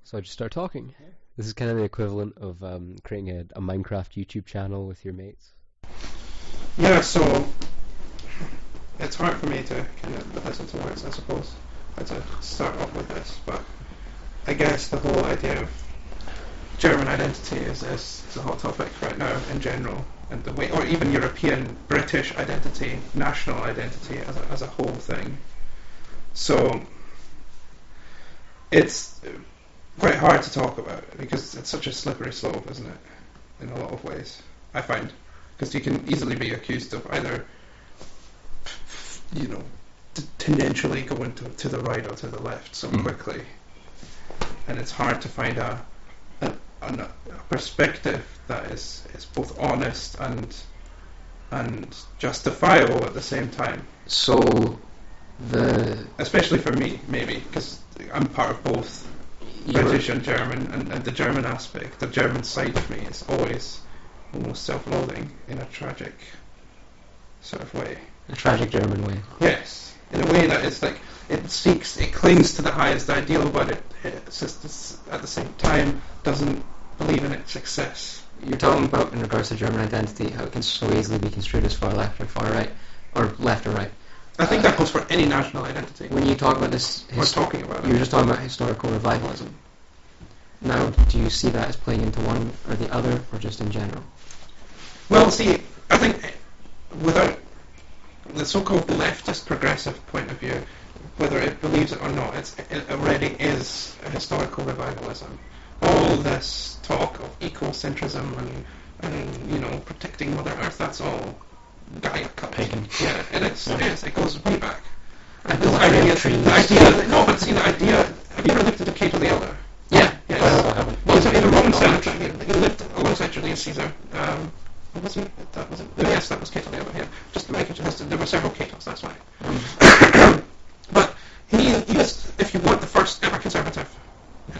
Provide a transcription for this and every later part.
So I just start talking. This is kind of the equivalent of creating a Minecraft YouTube channel with your mates. Yeah, so it's hard for me to kind of put this into words, I suppose, how to start off with this, but I guess the whole idea of German identity is a hot topic right now in general, and the way, or even European, British identity, national identity as a whole thing. So it's quite hard to talk about because it's such a slippery slope, isn't it? In a lot of ways, I find, because you can easily be accused of either, tangentially going to the right or to the left so quickly, and it's hard to find a perspective that is both honest and justifiable at the same time. So especially for me, maybe, because I'm part of both British and German, and the German aspect, the German side of me is always almost self-loathing in a tragic sort of way. A tragic German way. Yes, in a way that it's like it clings to the highest ideal, but it at the same time doesn't believe in its success. You're talking about, in regards to German identity, how it can so easily be construed as far left or far right, or left or right. I think that goes for any national identity. When you talk about this, you're just talking about historical revivalism. Now, do you see that as playing into one or the other, or just in general? Well, see, I think without the so-called leftist progressive point of view, whether it believes it or not, it already is a historical revivalism. All this talk of ecocentrism and protecting Mother Earth, that's all Gaia cult. Pagan. Yeah, and it goes way back. And the idea, have you ever lived at the Cape of the Elder? Yeah. Yes. I haven't. Well, it's in the Roman cemetery. He lived alongside Julius Caesar. Was he? Yes, that was Cato the Elder. Yeah, just to make it. There were several Catos. That's why. But he was, if you want, the first ever conservative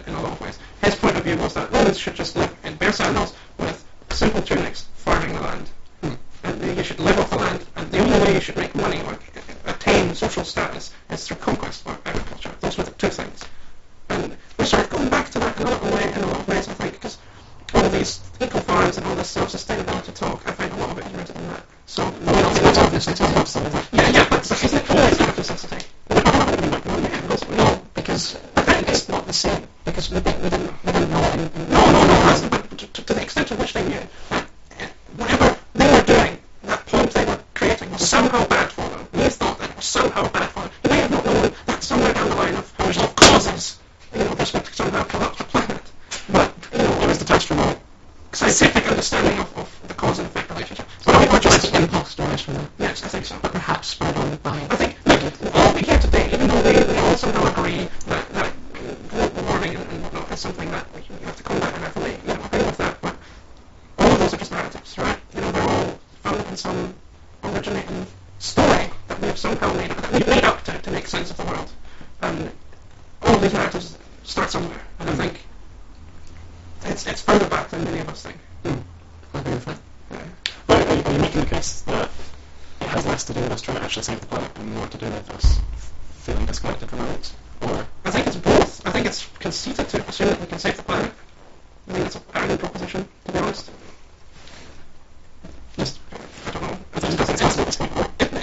in a lot of ways. His point of view was that Romans should just live in bare sandals with simple tunics, farming the land. And you should live off the land, and the only way you should make money or attain social status is through conquest or agriculture. Those were the two things. And we're sort of going back to that in a lot of ways, I think, because all these eco-farms and all this self-sustainability talk, I find a lot of it is rooted in that. So, it's obviously it's necessity. Yeah, but isn't it always out of necessity? No, because I think it's not the same, because they didn't know. No, but to the extent to which they knew that whatever they were doing, that pond they were creating was somehow bad for them. They thought that it was somehow bad for them. They may have not known that somewhere down the line of causes, this would somehow corrupt the planet. But, there was the touch from a scientific understanding of the cause and effect relationship. So I think we're just impulse stories from that. Yes, I think so. But perhaps spread on by. I think, all we hear today, even though we all somehow agree that global warming and whatnot is something that you have to combat, and I fully agree with that, but all of those are just narratives, right? They're all founded in some originating story that we've somehow made up to make sense of the world. And all of these narratives start somewhere, and I think it's further back than many of us think. I agree with that. Yeah. But are you making the case that it has less to do with us trying to actually save the planet and more to do with us feeling disconnected from others? Or I think it's both. I think it's conceited to assume that we can save the planet. I think that's a arrogant proposition, to be honest. Just, I don't know.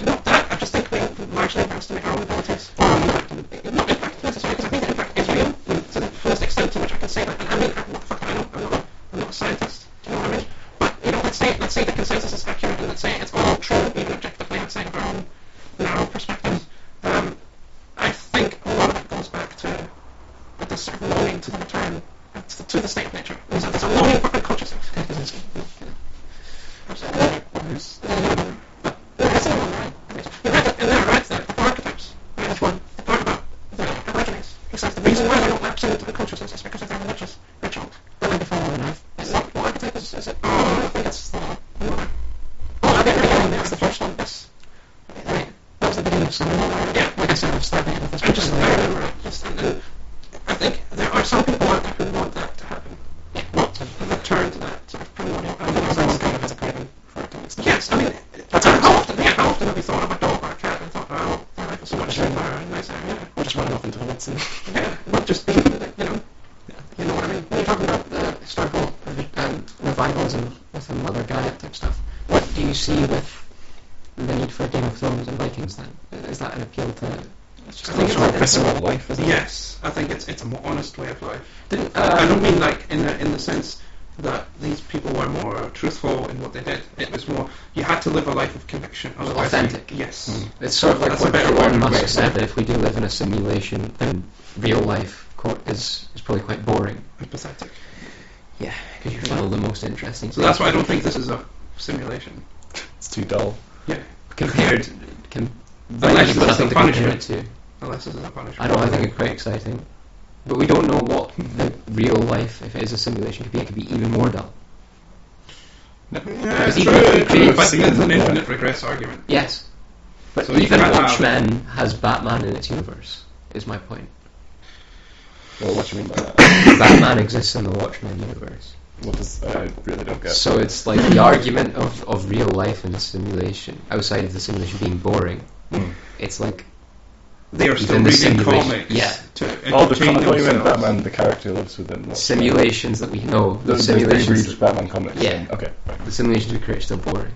Not that. I just think we largely underestimate our own abilities. Not impact necessarily, because I think the impact is real to the fullest extent to which I can say that. And I mean, what the fuck do I know? I'm not a scientist. Do you know what I mean? But let's say the consensus is accurate, and let's say it's all true, even objectively, outside of our own narrow perspectives. I think a lot of it goes back to this sort of longing to the return to the state of nature. There's a longing for unconsciousness. Absolutely. But there is another one, right? You read it in there, right? The archetypes. Right? Which one? The part about the Aborigines. He says the reason why they don't lapse into the consciousness is because of their religious ritual. They're like the following earth. Is that what archetype is? Is it? I think it's the another. I didn't really get in there. It's the first one. Yes. Right. That was the beginning of Skyrim. Yeah. Like I said, I was starting with this. I remember it. I think there are some people out there who want that to happen. Not to return to that sort of primordial. Everyone kind of has a craving for it. Yes, I mean, how often have you thought of a dog or a cat and thought, oh, their life is so much simpler and nicer, Or just running off into the woods and... Yeah, not just being, with a Mother Gaia type stuff. What do you see with the need for Game of Thrones and Vikings then? Is that an appeal to... It's just a sort of visceral life, isn't it? Yes, I think it's a more honest way of life. Didn't, I don't mean like in the sense that these people were more truthful in what they did. It was more, you had to live a life of conviction. Otherwise, authentic. Yes. It's sort of like That's a what better Elon word. Musk said, that if we do live in a simulation, then real life is probably quite boring. And pathetic. Yeah, because you follow the most interesting So that's why I don't think this is a simulation. It's too dull. Yeah. compared... Unless you've got it's a nothing to compare it punishment. to. Unless this is a punishment. I think it's quite exciting. But we don't know what the real life, if it is a simulation, could be. It could be even more dull. Yeah, Because it's even true, if we create- but it's an infinite regress argument. Yes. But So you even can't have- Watchmen has Batman in its universe, is my point. Well, what do you mean by that? Batman exists in the Watchmen universe. What does... I really don't get. So it's like the argument of real life in a simulation, outside of the simulation being boring. It's like They are still Within the reading simulation. comics Yeah. to I entertain thought you meant themselves. Batman, the character lives within... what? simulations that we know. The They simulations, read Batman comics. Yeah. Okay, right. the simulations we create are still boring.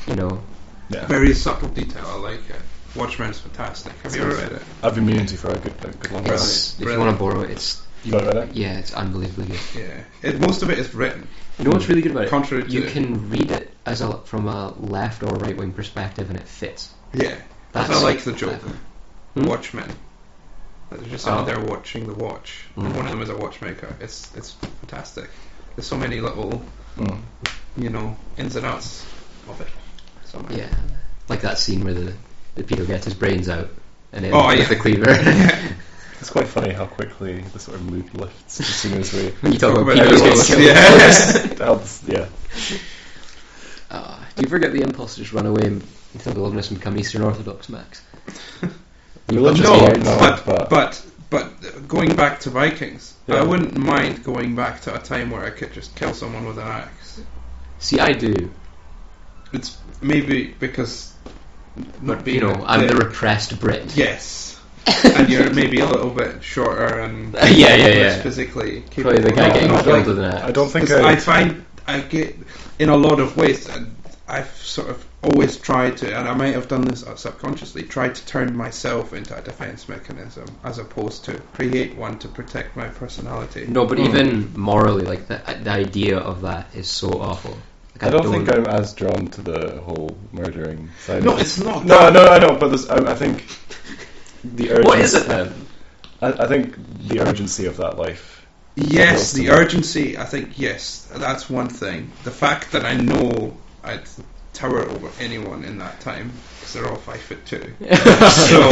You know, Yeah. Very subtle detail, I like it. Watchmen's fantastic. Have you ever read it? I've immunity for a good long time. it's, if you Brilliant. want to borrow it, it's You got it right there? yeah, it's unbelievably good. Yeah. Most of it is written. You know what's really good about it? Contrary to... You can read it from a left or right wing perspective, and it fits. Yeah. That's I like the joke. clever. Watchmen. They're just out there watching the watch. Mm. One of them is a watchmaker. It's fantastic. There's so many little, ins and outs of it. So many. Yeah, like that scene where the Peter gets his brains out and then Oh, with yeah. the cleaver. Yeah. It's quite funny how quickly the sort of mood lifts as soon as we... When you talk Talk about about Peter Incels, getting killed. yeah. Yeah. Do you ever get the impulse to just run away into the wilderness and become Eastern Orthodox, Max? Religious No, weird, no, but going back to Vikings, Yeah. I wouldn't mind going back to a time where I could just kill someone with an axe. See, I do. It's maybe because not being I'm the repressed Brit. yes, and you're maybe a little bit shorter and Yeah, less physically capable. Probably the guy getting Not killed like- with an axe. I don't think 'cause I find I get in a lot of ways. I've sort of always tried to, and I might have done this subconsciously, tried to turn myself into a defense mechanism as opposed to create one to protect my personality. No, but even morally, like the idea of that is so awful. Like, I don't think I'm as drawn to the whole murdering side. No, of it. it's not. No, I know, but I think the urgency... What is it then? I think the urgency of that life... Yes, the urgency, I think, yes, that's one thing. The fact that I know I'd tower over anyone in that time, because they're all 5'2". So,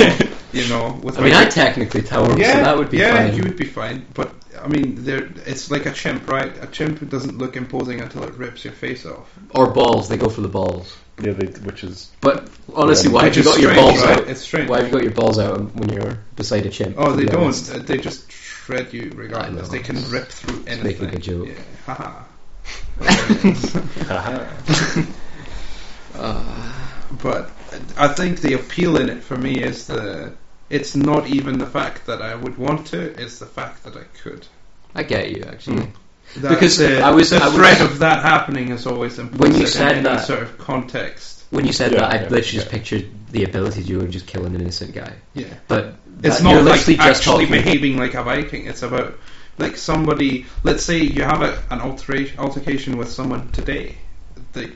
with I mean, I technically tower, so that would be fine. you would be fine. But, I mean, it's like a chimp, right? A chimp doesn't look imposing until it rips your face off. Or balls, they go for the balls. Yeah, which is... But honestly, why have Which you is got your strange, balls right? out? It's strange. Why have you got your balls out when you're beside a chimp? Oh, to they be don't. honest? They just shred you regardless. I know. They can rip through anything. making a joke. Yeah. Haha. But I think the appeal in it for me is it's not even the fact that I would want to, it's the fact that I could. I get you, actually. Because I was the threat of that happening is always implicit When you said in any that- sort of context. When you said Yeah, that, I yeah, literally just yeah. pictured the ability to go and just kill an innocent guy. Yeah. But It's you're not like literally just actually talking. behaving like a Viking. It's about like somebody. Let's say you have an altercation with someone today. Like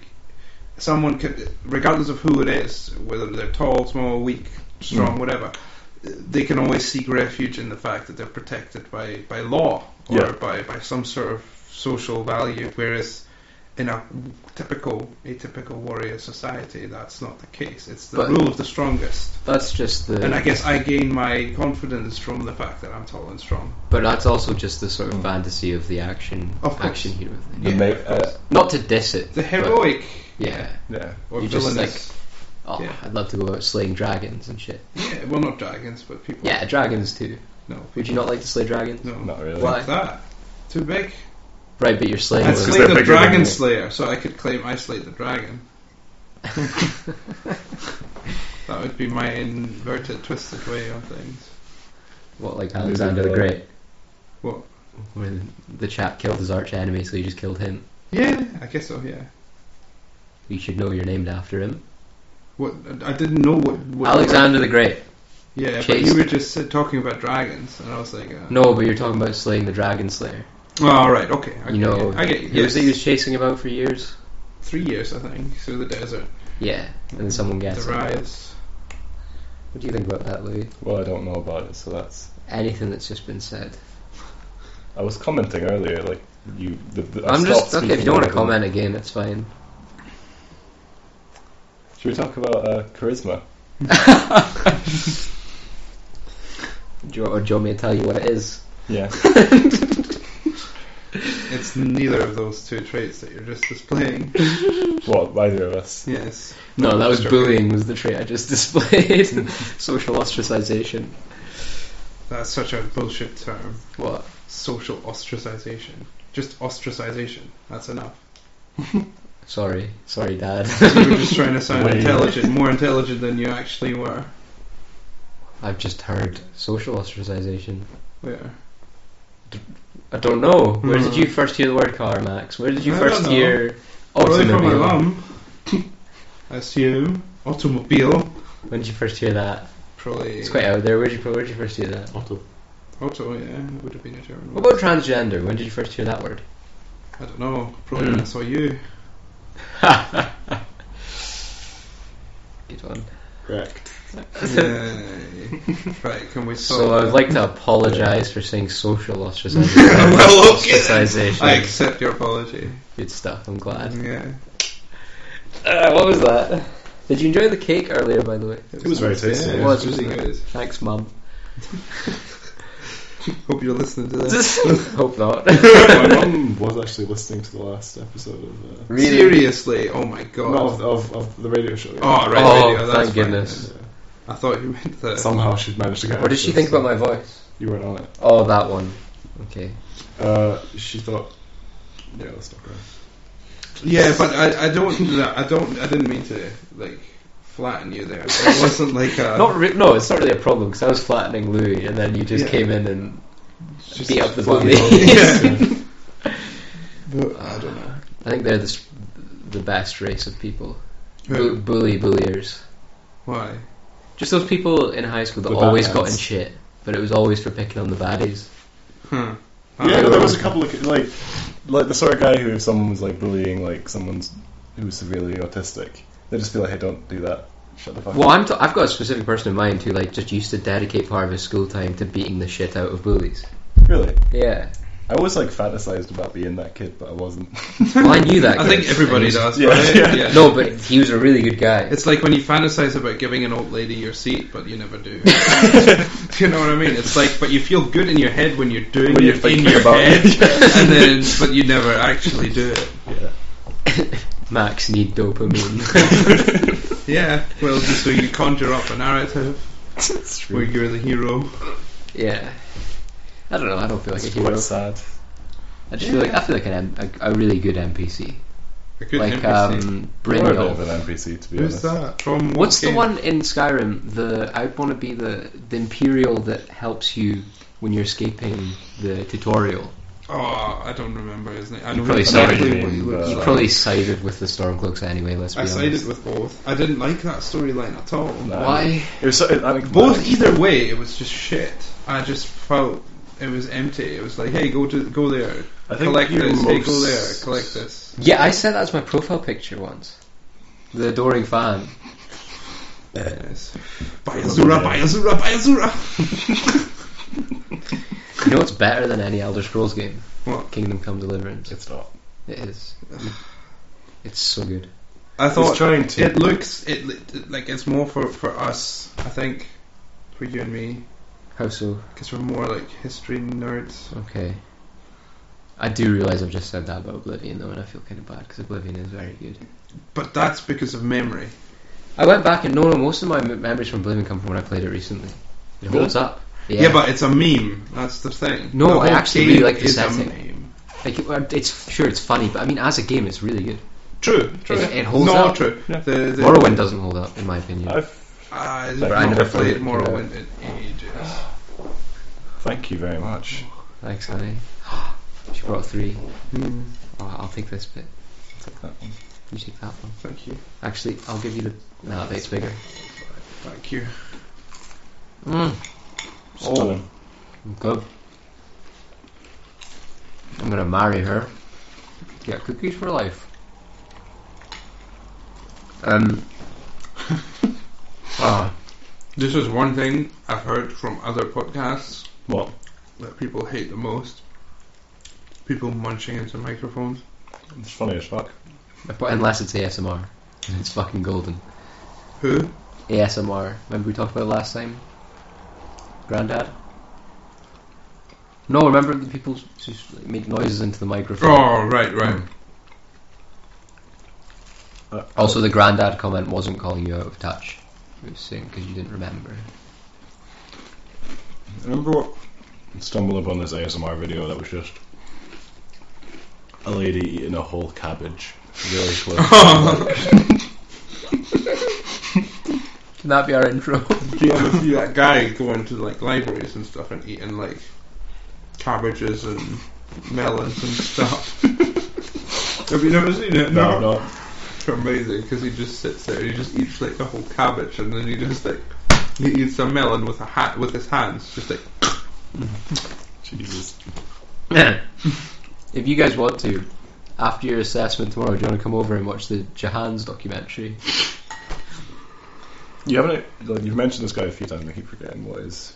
someone could, regardless of who it is, whether they're tall, small, weak, strong, whatever, they can always seek refuge in the fact that they're protected by law or Yeah. by some sort of social value. Whereas in a atypical warrior society, that's not the case. It's the But- rule of the strongest. That's just the. And I guess I gain my confidence from the fact that I'm tall and strong. But that's also just the sort of fantasy of the action Of course. hero thing. The Yeah, of course. Not to diss it. The but- heroic, Yeah. Yeah. or You just villainous. Yeah. I'd love to go out slaying dragons and shit. Yeah, well, not dragons, but people. Yeah, dragons too. No. Would you not like to slay dragons? No. Not really. Why? What's that? Too big? Right, but you're slaying I'd them. slay they're the bigger than dragon you. slayer, so I could claim I slayed the dragon. That would be my inverted, twisted way on things. What, like Alexander the Great? What? When the chap killed his arch enemy, so he just killed him. Yeah, I guess so. Yeah. You should know you're named after him. What? I didn't know what Alexander the Great. Yeah, but Chased. you were just talking about dragons, and I was like, No, but you're talking about slaying the Dragon Slayer. Oh, right, okay. I You get know, you. I get you. he was chasing about for years. 3 years, I think, through the desert. Yeah, and then someone gets The him. rise. What do you think about that, Louis? Well, I don't know about it, so that's... Anything that's just been said. I was commenting earlier, like, I I'm stopped just okay. If speaking you don't want to and- comment again, that's fine. Should we talk about charisma? Do you want me to tell you what it is? Yeah. It's neither of those two traits that you're just displaying. What, either of us? Yes. No, that was Just bullying. Was the trait I just displayed? Social ostracization. That's such a bullshit term. What? Social ostracization. Just ostracization. That's enough. Sorry, Dad. You were just trying to sound Way. intelligent, more intelligent than you actually were. I've just heard social ostracization. Where? I don't know. Where did you first hear the word car, Max? Where did you I first don't know. hear Probably from my automobile? mum. I assume. Automobile. When did you first hear that? Probably. It's quite out there. Where did you first hear that? Auto. Auto, yeah. It would have been a German What word. about transgender? When did you first hear that word? I don't know. Probably when I saw you. Good one. Correct. Yay. Right, can we solve So I would that? like to apologise for saying social ostracization. Well, okay then. Ostracization. I accept your apology. Good stuff. I'm glad. Yeah. What was that? Did you enjoy the cake earlier, by the way? It was very tasty. Yeah, It it was, was really wasn't it? good. Thanks, Mum. Hope you're listening to this. Hope not. My mum was actually listening to the last episode of... Really? Seriously? Oh my god. No, of the radio show. Yeah. Oh, right, Oh, radio, that's thank fine. goodness. I thought you meant that. Somehow she'd managed to get... What did she access, think about my voice? You weren't on it. Oh, that one. Okay. She thought... Yeah, let's not go. Yeah, but I didn't mean to like flatten you there. It wasn't like a No, it's not really a problem because I was flattening Louis, and then you just Yeah. came in and just beat up the funny. bully. Yeah. But I don't know. I think they're the best race of people. Who? Bulliers. Why? Just those people in high school that The always bad got ones. in shit, but it was always for picking on the baddies. Huh. Yeah, there was a couple of like the sort of guy who, if someone was like bullying like someone who was severely autistic, they just be like, "Hey, don't do that. Shut the fuck Well, up." I've got a specific person in mind who like just used to dedicate part of his school time to beating the shit out of bullies. Really, Yeah. I always like fantasized about being that kid, but I wasn't. Well, I knew that. I kid. think everybody And does. Yeah, right? yeah. Yeah. No, but he was a really good guy. It's like when you fantasize about giving an old lady your seat, but you never do. Do you know what I mean? It's like, but you feel good in your head when you're doing When you're it in thinking your about head, it. and then, but you never actually do it. Yeah. Max need dopamine. Yeah, well, just so you conjure up a narrative It's where true. you're the hero. Yeah. I don't know. I don't feel like a It's hero. quite sad. I just feel like a really good NPC. A good Like NPC. You're a bit Brynjolf. of an NPC, to be Who's honest. that? From What's what the game? one in Skyrim? I want to be the Imperial that helps you when you're escaping the tutorial. Oh, I don't remember his name. I You know probably exactly sided what he with, looks You like. probably sided with the Stormcloaks anyway. Let's be I honest. sided with both. I didn't like that storyline at all. No. Why? It was. I mean, Both, either way, it was just shit. I just felt it was empty. It was like, hey, go there, I think collect you this. Hey, go most- there, collect this. Yeah, I said that as my profile picture once. The adoring fan. Yes. Buy Azura, buy Azura, buy Azura. You know what's better than any Elder Scrolls game? What? Kingdom Come Deliverance. It's not. It is. It's so good. I thought trying to- it looks like it's more for us. I think for you and me, How so? because we're more like history nerds. Okay. I do realise I've just said that about Oblivion though, and I feel kind of bad because Oblivion is very good. But that's because of memory. I went back and no, most of my memories from Oblivion come from when I played it recently. It holds up. Yeah, but it's a meme. That's the thing. No, The I whole actually game really like the is a setting. meme. like it's sure it's funny, but I mean as a game it's really good. True. It holds no, up. true. Yeah. The Morrowind doesn't hold up in my opinion. I've But I never never played played it, Morrowind in ages. Thank you very much. Thanks, honey. She brought 3. Mm, Oh, I'll take this bit. Take that one. You take that one. thank you. Actually, I'll give you the... No, that bit's bigger. Thank you. Stunning. Good. I'm gonna marry her. Get cookies for life. This is one thing I've heard from other podcasts What? that people hate the most. People munching into microphones. It's funny as fuck. But unless it's ASMR. It's fucking golden. Who? ASMR. Remember we talked about it last time? Grandad? No, remember the people just make noises into the microphone? Oh, right. Also, the Grandad comment wasn't calling you out of touch. It was saying because you didn't remember. I remember what stumbled upon this ASMR video that was just a lady eating a whole cabbage really close. Can that be our intro? Do you ever see that guy going to like libraries and stuff and eating like cabbages and melons and stuff? Have you never seen it? No. It's amazing because he just sits there and he just eats like a whole cabbage and then he just like he eats a melon with with his hands, just like. Jesus. If you guys want to, after your assessment tomorrow, do you want to come over and watch the Jahan's documentary? You haven't. Like, you've mentioned this guy a few times. And I keep forgetting what is.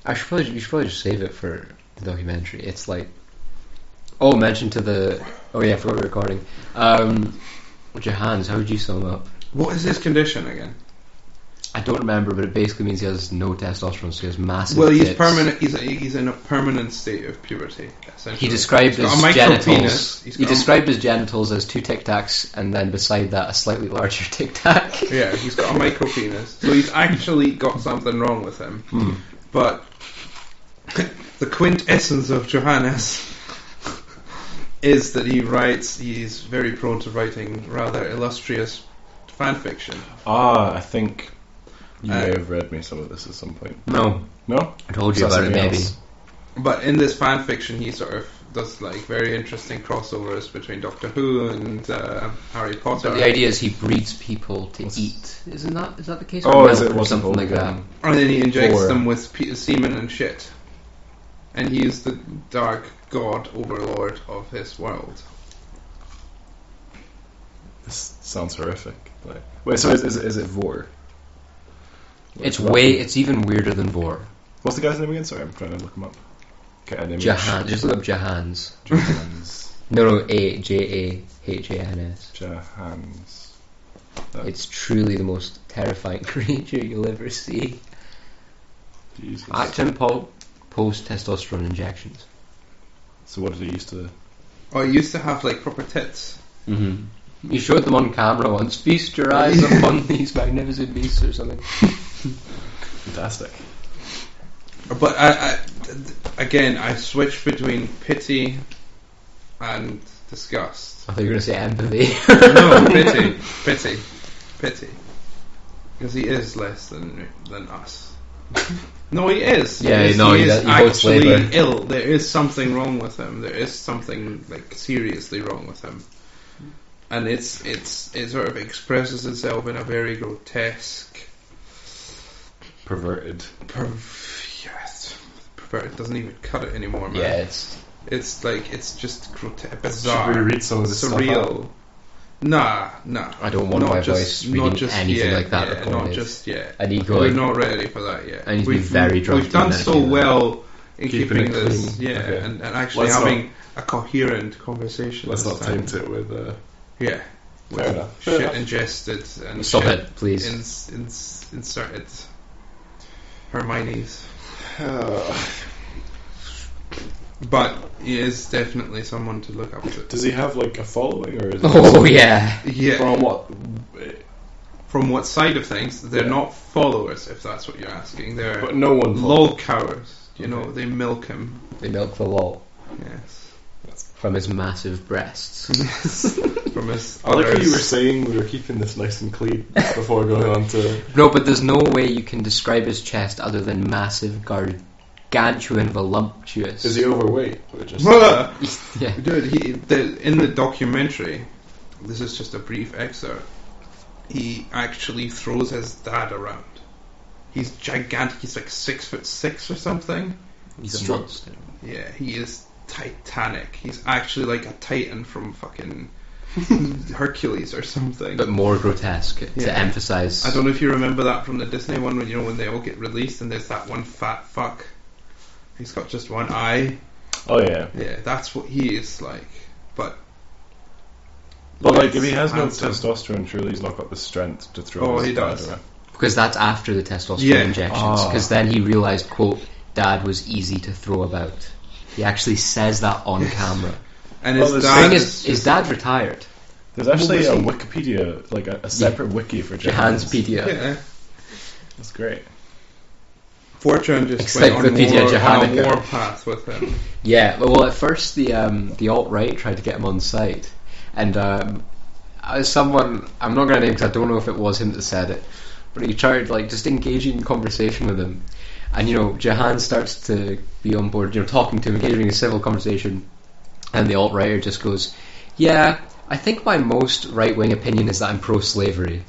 You should probably just save it for the documentary. It's like, mention to the. Oh yeah, I forgot we're recording. Jahan's. How would you sum up? What is his condition again? I don't remember, but it basically means he has no testosterone, so he has massive. Well, he's tits. permanent. He's in a permanent state of puberty. Essentially, He described He's his got a genitals. micropenis. He described his genitals as 2 Tic Tacs, and then beside that a slightly larger Tic Tac. Yeah, he's got a micropenis, so he's actually got something wrong with him. But the quintessence of Johannes is that he's very prone to writing rather illustrious fan fiction. I think you may have read me some of this at some point. No, No? I told you about it. Maybe. But in this fan fiction, he sort of does like very interesting crossovers between Doctor Who and Harry Potter. But the idea is he breeds people to eat. Is that the case? Oh, Or is it? or What's something it like that? And then he injects Or- them with semen and shit. And he is the dark god overlord of his world. This sounds horrific. Like, wait, so is it Vor? It's even weirder than Vor. What's the guy's name again? Sorry, I'm trying to look him up. Okay, Jahan. Just look up Jahan's. Jahans. No, Jahans. Jahans. It's truly the most terrifying creature you'll ever see. Jesus. Actin post testosterone injections. So what did he used to? Oh, he used to have like proper tits. Mm-hmm. You showed them on camera once. Feast your eyes upon these magnificent beasts or something. Fantastic. But again, I switched between pity and disgust. I thought you were going to say empathy. No, pity. Because he is less than us. No, he is. Yeah, he no, is he votes actually Labour. ill. There is something wrong with him. There is something like seriously wrong with him, and it sort of expresses itself in a very grotesque, Perverted. yes, perverted doesn't even cut it anymore, man. Yeah, It's just grotesque, Should bizarre, we read some of this stuff surreal. out? Nah. I don't want my voice reading anything yet, like that. Yeah, recorded. not just yet. I need to We're like, not ready for that yet. I need to be very drunk. We've done and then so do that. well in Keeping keeping it this, clean. yeah, Okay. and actually Let's having a coherent conversation. Let's this not time. taint it with. Yeah, Fair enough. shit ingested and Stop shit it, please. Inserted. Hermione's. But he is definitely someone to look up to. Does he have like a following, or is it Oh yeah. Yeah. from what? From what side of things? They're Yeah. not followers, if that's what you're asking. They're But no one. lol cows. You know, Okay. they milk him. They milk the lol Yes. from his massive breasts. From his. I like how others. you were saying we were keeping this nice and clean before going on to. No, but there's no way you can describe his chest other than massive gargantuan, voluptuous. Is he overweight? Or just Yeah. Dude, in the documentary, this is just a brief excerpt, he actually throws his dad around. He's gigantic. He's like 6'6" or something. He's a monster. Yeah, he is titanic. He's actually like a titan from fucking Hercules or something. But more grotesque to Yeah. emphasize. I don't know if you remember that from the Disney one, when they all get released and there's that one fat fuck. He's got just one eye. Oh yeah. Yeah, that's what he is like. But like if he has no handsome. testosterone, surely he's not got the strength to throw. Oh, his he dad does. around. Because that's after the testosterone Yeah. injections. Oh. Because then he realised, quote, Dad was easy to throw about. He actually says that on camera. And Well, his the dad Thing is is, his dad's retired. There's actually a What was Wikipedia, like a separate wiki for Jahanspedia. yeah. That's great. Fortune just went on Encyclopedia a Jahanica. war path with him. Yeah, well, at first the alt-right tried to get him on site. And someone, I'm not going to name because I don't know if it was him that said it, but he tried like just engaging in conversation with him. And Jahan starts to be on board, talking to him, engaging in a civil conversation. And the alt-righter just goes, yeah, I think my most right-wing opinion is that I'm pro-slavery.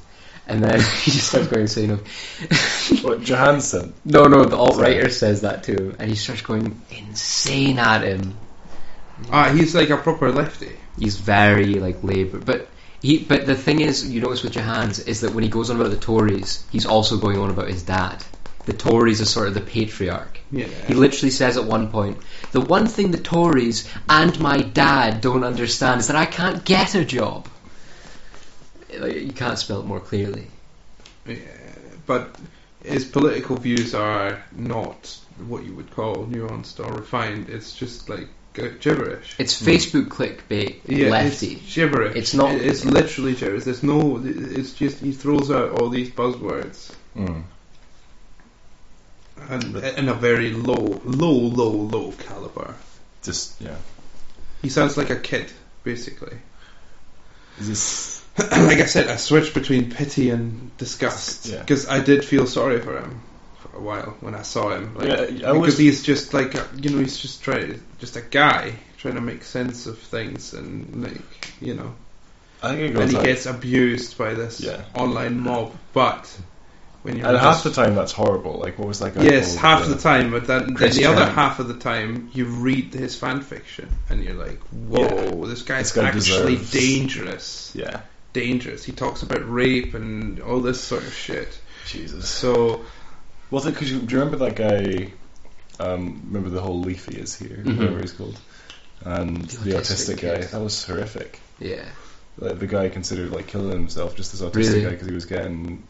And then he just starts going insane. What Johansson? No, the alt-righter says that to him. And he starts going insane at him. He's like a proper lefty. He's very like Labour. But the thing is, you notice with Johans, is that when he goes on about the Tories, he's also going on about his dad. The Tories are sort of the patriarch. Yeah. He literally says at one point, the one thing the Tories and my dad don't understand is that I can't get a job. Like, you can't spell it more clearly. Yeah, but his political views are not what you would call nuanced or refined. It's just like gibberish. It's Facebook clickbait, Yeah, lefty. it's gibberish. It's not. It's literally gibberish. There's no. It's just he throws out all these buzzwords. And in a very low caliber. Just yeah. He sounds like a kid, basically. Is this? Like I said, I switched between pity and disgust Yeah. because I did feel sorry for him for a while when I saw him. Like, Yeah, because he's just like he's just just a guy trying to make sense of things, and like I think it and goes he like, gets abused by this online mob. But when you're and half the time that's horrible. Like what was that guy yes, called? half the time, but then the Christian. other half of the time you read his fan fiction and you're like, whoa, this guy's This guy actually deserves- dangerous. Yeah. Dangerous. He talks about rape and all this sort of shit. Jesus. So, Well, because do you remember that guy? Remember the whole Leafy is here, whatever he's called, and the autistic guy. kid. That was horrific. Yeah. Like, the guy considered like killing himself, just this autistic Really? guy, because he was getting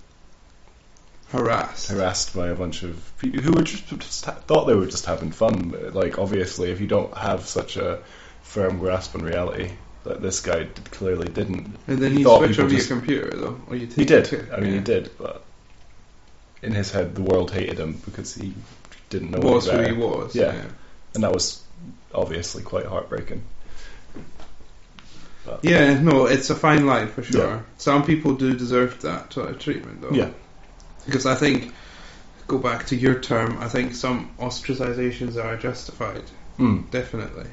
harassed by a bunch of people who were just thought they were just having fun. But, like obviously, if you don't have such a firm grasp on reality, that this guy clearly didn't. And then he thought switched people over your just- computer, though. Or you He did. take- I mean, yeah. he did, but in his head, the world hated him because he didn't know Was any who better. he was. Yeah. And that was obviously quite heartbreaking. But, Yeah, no, it's a fine line for sure. Yeah. Some people do deserve that sort of treatment, though. Yeah. Because I think, go back to your term, I think some ostracizations are justified. Mm. Definitely.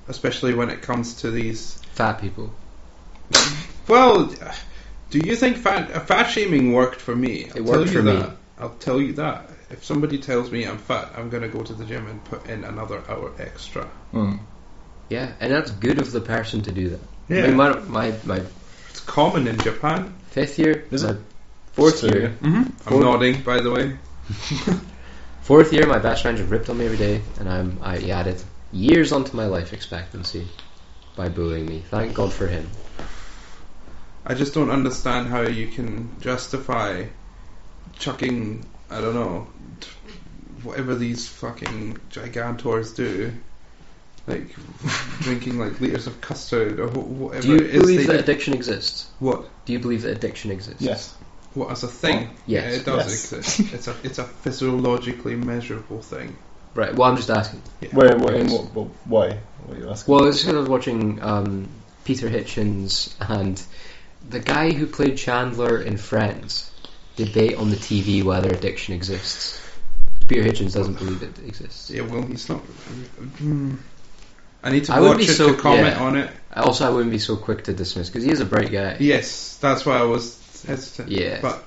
Especially when it comes to these. Fat people. Well, do you think fat shaming worked for me? It worked for me. I'll tell you that. If somebody tells me I'm fat, I'm going to go to the gym and put in another hour extra. Mm. Yeah, and that's good of the person to do that. Yeah. I mean, my It's common in Japan. fifth year, Is my it? fourth So, year, I'm nodding, by the way. fourth year, my best friend just ripped on me every day, and I added years onto my life expectancy by bullying me. Thank God for him. I just don't understand how you can justify chucking, I don't know, whatever these fucking gigantors do, like drinking like liters of custard or whatever. Do you it is believe they that do. addiction exists? What? Do you believe that addiction exists? Yes. What as a thing? Yes. Yeah, it does Yes. exist. It's a physiologically measurable thing. Right. Well, I'm just asking. Yeah. Why? Yes. What are you asking? Well, it's because I was watching Peter Hitchens and the guy who played Chandler in Friends debate on the TV whether addiction exists. Peter Hitchens doesn't believe it exists. Yeah, well, he's not. I need to I wouldn't watch be it so- to comment yeah. on it. Also, I wouldn't be so quick to dismiss because he is a bright guy. Yes, that's why I was hesitant. Yeah. But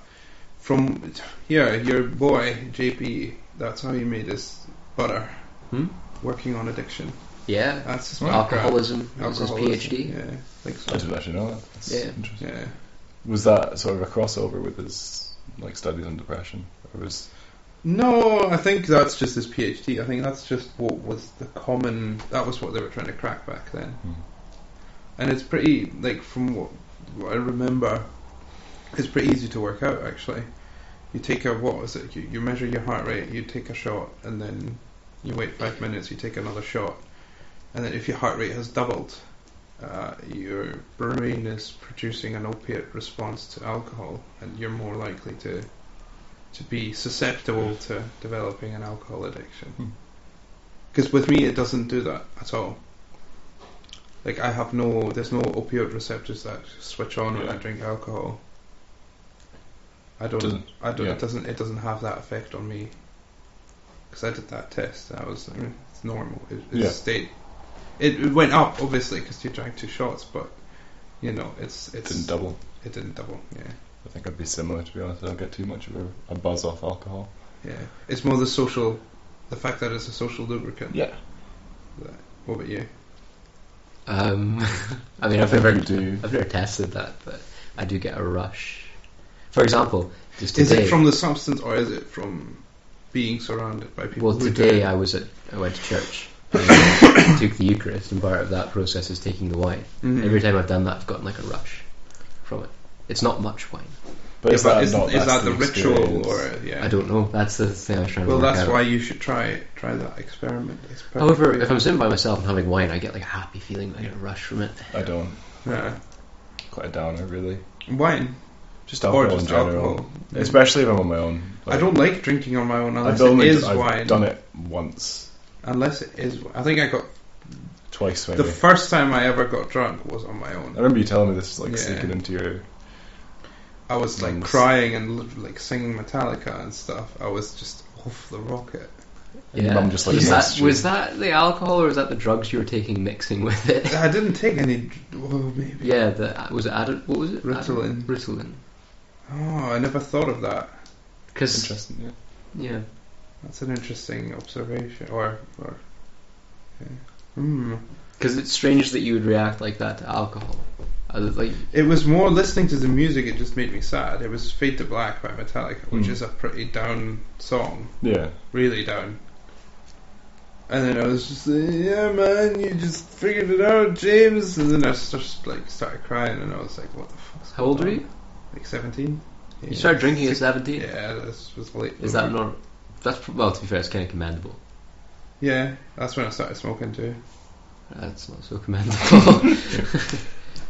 from here, your boy JP, that's how he made his butter. Working on addiction. Yeah. That's his Alcoholism. That was his PhD. Yeah, I think so. I didn't actually know that. That's interesting. Yeah. Was that sort of a crossover with his like studies on depression, or was? No, I think that's just his PhD. I think that's just what was the common. That was what they were trying to crack back then. And it's pretty, like, from what I remember, it's pretty easy to work out, actually. You take you measure your heart rate, you take a shot, and then you wait 5 minutes, you take another shot. And then if your heart rate has doubled, your brain is producing an opiate response to alcohol, and you're more likely to be susceptible to developing an alcohol addiction. Because with me, it doesn't do that at all. Like, there's no opioid receptors that switch on when I drink alcohol. It doesn't have that effect on me. Because I did that test, it's normal. It stayed. It went up, obviously, because you drank 2 shots, but, it didn't double. It didn't double, yeah. I think I'd be similar, to be honest. I don't get too much of a buzz off alcohol. Yeah. It's more the fact that it's a social lubricant. Yeah. What about you? I mean, I've never tested that, but I do get a rush. For example, just today. Is it from the substance, or is it from being surrounded by people? Well, today I went to church. I took the Eucharist, and part of that process is taking the wine. Every time I've done that, I've gotten like a rush from it. It's not much wine. But is that the ritual, or I don't know. That's the thing I was trying to work out. Well, that's why you should try that experiment. However, if I'm sitting by myself and having wine, I get like a happy feeling. I get a rush from it. I don't. Yeah. Quite a downer, really. Wine. Just alcohol in general. Alcohol. Especially if I'm on my own. I don't like drinking on my own unless I've wine. done it once. Unless it is. I think I got twice maybe. The first time I ever got drunk was on my own. I remember you telling me this, like sneaking into your. I was like crying and like singing Metallica and stuff. I was just off the rocket. And Mum just like was that the alcohol or was that the drugs you were taking mixing with it? I didn't take any. Well, maybe. Yeah, was it added? What was it? Ritalin. Ritalin. Oh, I never thought of that. Cause, interesting. Yeah. That's an interesting observation. Because it's strange that you would react like that to alcohol. It was more listening to the music. It just made me sad. It was "Fade to Black" by Metallica, which is a pretty down song. Yeah, really down. And then I was just like, "Yeah, man, you just figured it out, James." And then I just like started crying, and I was like, "What the fuck?" How old were you? Like 17. Yeah. You started drinking at 17? Yeah, this was late. Is that not? That's well, to be fair, it's kind of commendable. Yeah, that's when I started smoking too. That's not so commendable.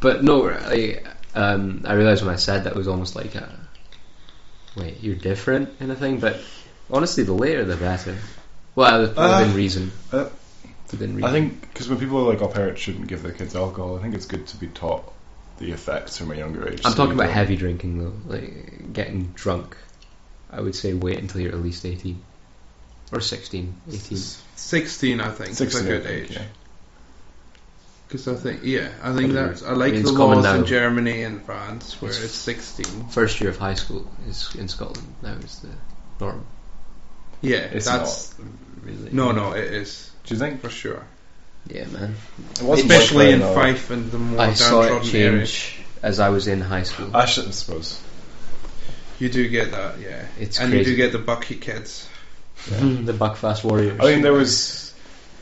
But no, I realised when I said that it was almost like wait, you're different kind of thing. But honestly, the later the better. Well, within reason. Within reason. I think because when people are like, "Oh, parents shouldn't give their kids alcohol," I think it's good to be taught the effects from a younger age. I'm talking about heavy drinking though, like getting drunk. I would say wait until you're at least 18 or 16, 18. 16, I think. 16 is a good age. Yeah. Because I think I like the laws in Germany and France where it's 16. First year of high school is in Scotland now is the norm. Yeah, it's that's not really. No, it is. Do you think? For sure. Yeah, man. Especially in Fife and the more downtrodden saw it change areas. As I was in high school. I suppose. You do get that, yeah. It's and crazy. You do get the Bucky kids. Yeah. The Buckfast Warriors. I mean, there were. Kids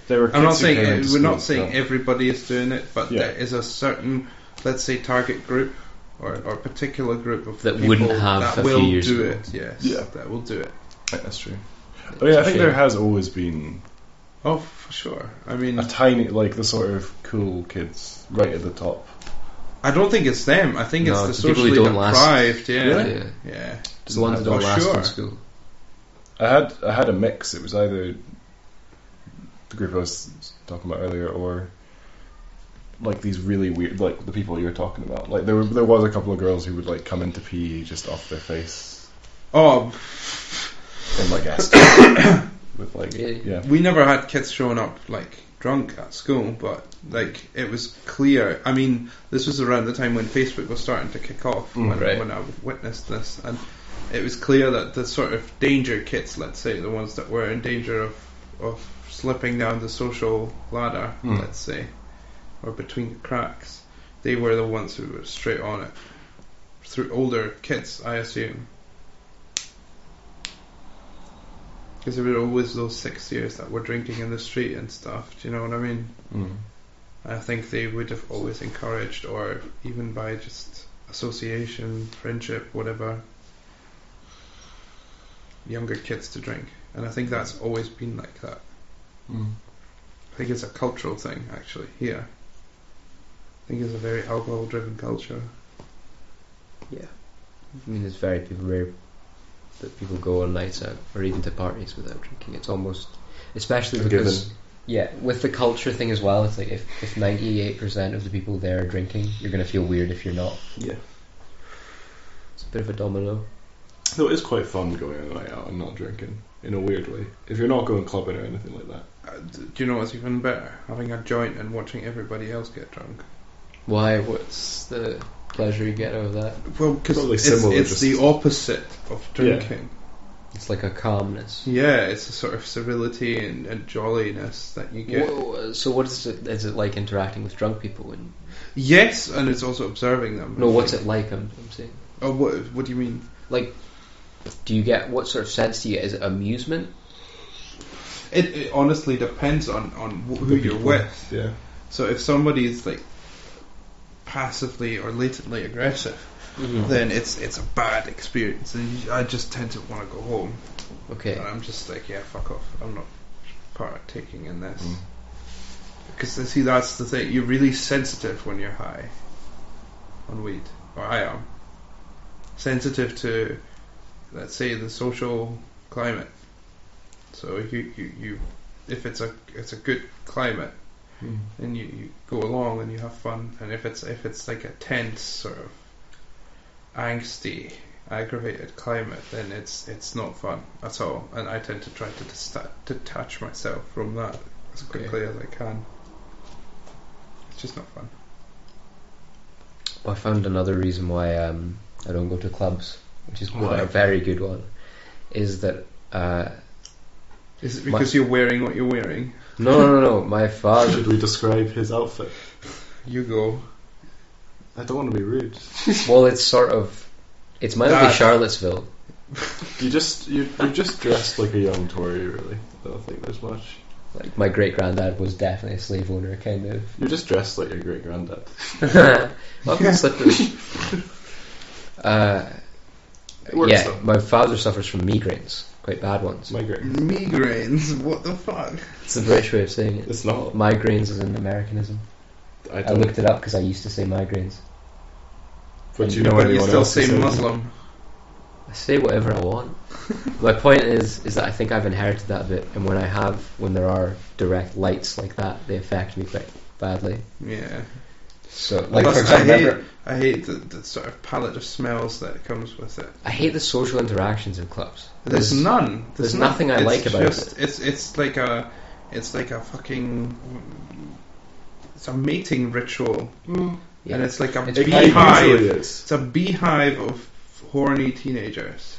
I'm not saying we're not school, saying everybody is doing it, but there is a certain, let's say, target group or particular group of that people wouldn't have that a will few years do ago. it. Yes, that will do it. Yeah, that's true. But yeah, I think there has always been. Oh, for sure. I mean, a tiny, like the sort of cool kids right at the top. I don't think it's them. I think it's the socially deprived. Yeah, really? Yeah. It's the ones that don't last in school. I had a mix. It was either the group I was talking about earlier, or like these really weird, like the people you were talking about. Like there was a couple of girls who would like come into PE just off their face. Oh, in like Aston with like Really? We never had kids showing up like drunk at school, but like it was clear. I mean, this was around the time when Facebook was starting to kick off when I witnessed this, and it was clear that the sort of danger kids, let's say, the ones that were in danger of slipping down the social ladder, let's say, or between the cracks, they were the ones who were straight on it. Through older kids, I assume. Because there were always those 6 years that were drinking in the street and stuff. Do you know what I mean? I think they would have always encouraged, or even by just association, friendship, whatever, younger kids to drink. And I think that's always been like that. I think it's a cultural thing, actually, here. I think it's a very alcohol-driven culture. Yeah. I mean, it's very rare that people go on nights out or even to parties without drinking. It's almost, especially because, with the culture thing as well, it's like if 98% of the people there are drinking, you're going to feel weird if you're not. Yeah. It's a bit of a domino. Though it is quite fun going on a night out and not drinking, in a weird way. If you're not going clubbing or anything like that. Do you know what's even better? Having a joint and watching everybody else get drunk. Why? What's the pleasure you get out of that? Well, because similar, it's the opposite of drinking. It's like a calmness. Yeah, it's a sort of civility and jolliness that you get. So what is it? Is it like interacting with drunk people? And yes, and it's also observing them. no, what's it like? I'm saying. Oh, what do you mean? Like, do you get, what sort of sense do you get? Is it amusement? It honestly depends on who you're with. Yeah. So if somebody's like passively or latently aggressive, then it's a bad experience, and I just tend to want to go home. Okay. And I'm just like, yeah, fuck off. I'm not partaking in this. Because see, that's the thing. You're really sensitive when you're high on weed, or I am sensitive to, let's say, the social climate. So you if it's a good climate, and you go along and you have fun, and if it's like a tense sort of angsty, aggravated climate, then it's not fun at all, and I tend to try to detach myself from that as quickly as I can. It's just not fun. Well, I found another reason why I don't go to clubs, which is a very good one, is that is it because you're wearing what you're wearing? No. My father. Should we describe his outfit? You go. I don't want to be rude. Well, it's mildly Charlottesville. You're just dressed like a young Tory, really. I don't think there's much. Like, my great granddad was definitely a slave owner, kind of. You're just dressed like your great granddad. Welcome slippers. Though. My father suffers from migraines, quite bad ones. Migraines? What the fuck? It's the British way of saying it. It's not. Migraines is an Americanism. I looked it up because I used to say migraines. But you know anyone you still else say who says Muslim. I say whatever I want. My point is that I think I've inherited that a bit, and when there are direct lights like that, they affect me quite badly. Yeah. So, like, for example, I hate the sort of palette of smells that comes with it. I hate the social interactions in clubs. There's none. There's nothing I like about it. It's like a fucking. It's a mating ritual, and it's like a beehive. It's a beehive of horny teenagers.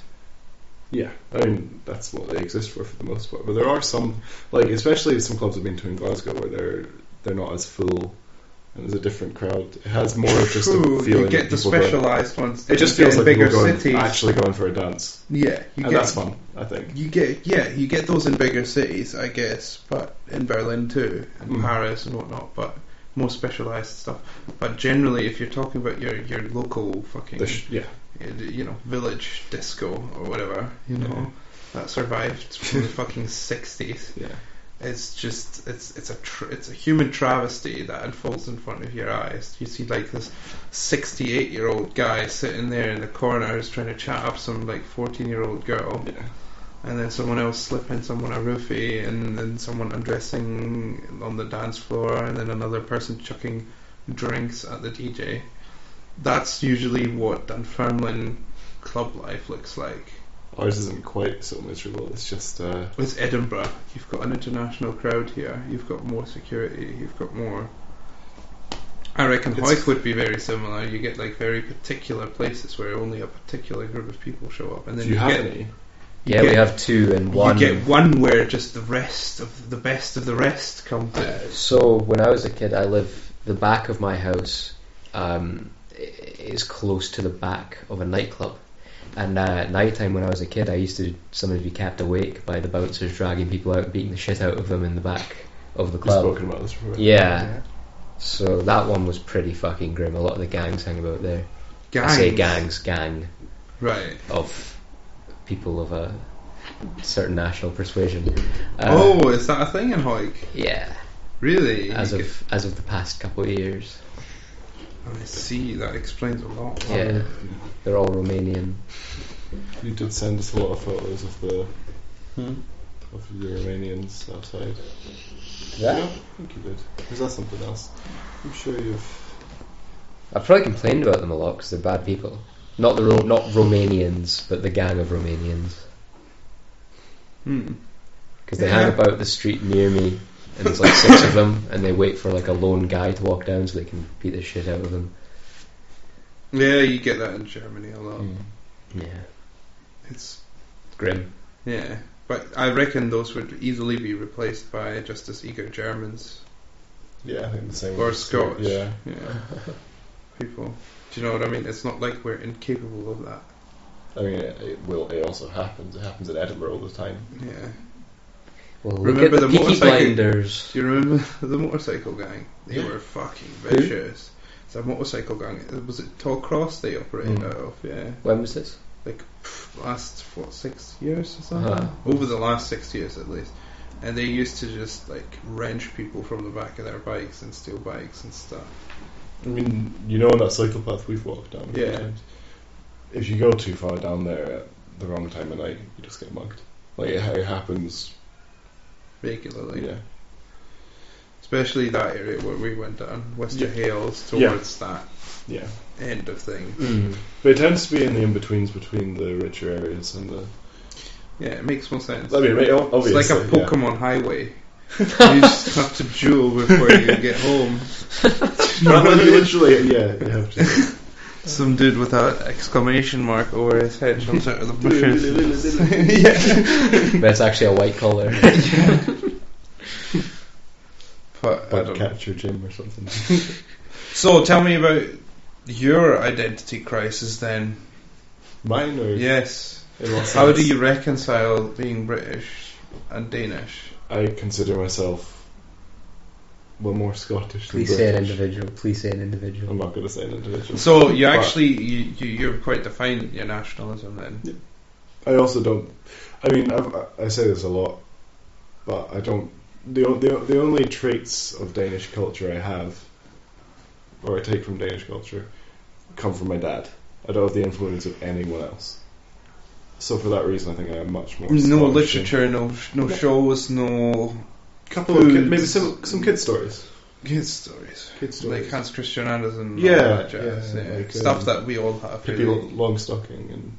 Yeah, I mean that's what they exist for the most part. But there are some, like especially some clubs I've been to in Glasgow where they're not as full. And there's a different crowd. It has more of just a feeling. You get the specialised ones. It just feels like bigger people cities. actually going for a dance. Yeah, that's fun. I think you get those in bigger cities, I guess, but in Berlin too, and Paris and whatnot. But more specialised stuff. But generally, if you're talking about your local fucking village disco or whatever, that survived from the fucking 60s. Yeah. It's just it's a human travesty that unfolds in front of your eyes. You see like this 68-year-old guy sitting there in the corners trying to chat up some like 14-year-old girl, and then someone else slipping someone a roofie, and then someone undressing on the dance floor, and then another person chucking drinks at the DJ. That's usually what Dunfermline club life looks like. Ours isn't quite so miserable. It's just It's Edinburgh. You've got an international crowd here. You've got more security. You've got more. I reckon Hawick would be very similar. You get like very particular places where only a particular group of people show up, and then do you have get, any? Yeah, we have two and one. You get one where just the rest of the best of the rest come to. So when I was a kid, the back of my house is close to the back of a nightclub. And at night time when I was a kid, I used to sometimes be kept awake by the bouncers dragging people out and beating the shit out of them in the back of the club. We've spoken about this before. Yeah. So that one was pretty fucking grim. A lot of the gangs hang about there. Gangs? I say gang. Right. Of people of a certain national persuasion. Is that a thing in Hawick? Yeah. Really? As of the past couple of years. I see, that explains a lot. Yeah. They're all Romanian. You did send us a lot of photos of the of the Romanians outside. Yeah? I think you did. Is that something else? I'm sure you've... I've probably complained about them a lot because they're bad people. Not not Romanians, but the gang of Romanians. Because they hang about the street near me, and there's like 6 of them, and they wait for like a lone guy to walk down so they can beat the shit out of them. Yeah, you get that in Germany a lot. Yeah. It's grim. Yeah, but I reckon those would easily be replaced by just as eager Germans. Yeah, I think the same. Or Scotch. Yeah. People. Do you know what I mean? It's not like we're incapable of that. I mean, it also happens. It happens in Edinburgh all the time. Yeah. Well, remember the Peaky motorcycle Blinders? Do you remember the motorcycle gang? They were fucking vicious. It's a motorcycle gang. Was it Tollcross they operated out of? Yeah. When was this? Like last 6 years or something? Over the last 6 years at least. And they used to just like wrench people from the back of their bikes and steal bikes and stuff. I mean, you know, on that cycle path we've walked down. Yeah. If you go too far down there at the wrong time of night, you just get mugged. Like it happens regularly. Yeah. Especially that area where we went down, Wester Hales, towards that end of thing. But it tends to be in the in-betweens between the richer areas and the... Yeah, it makes more sense. I mean, obviously, it's like a Pokemon highway. You just have to duel before you get home. Literally, you have to. Some dude with an exclamation mark over his head jumps out of the bushes. But it's actually a white collar. Bug catcher Jim or something. So tell me about your identity crisis then. Mine or? Yes. How do you reconcile being British and Danish? I consider myself more Scottish than Please British. say an individual. Please say an individual. I'm not going to say an individual. So you actually you're quite defined in your nationalism then. Yeah. I also don't. I mean, I say this a lot, but I don't. The only traits of Danish culture I have, or I take from Danish culture, come from my dad. I don't have the influence of anyone else. So for that reason, I think I am much more. No literature, no shows, no. Couple of maybe some kid stories. Kids stories, like Hans Christian Andersen. Yeah, like, stuff that we all have. Pippi Longstocking and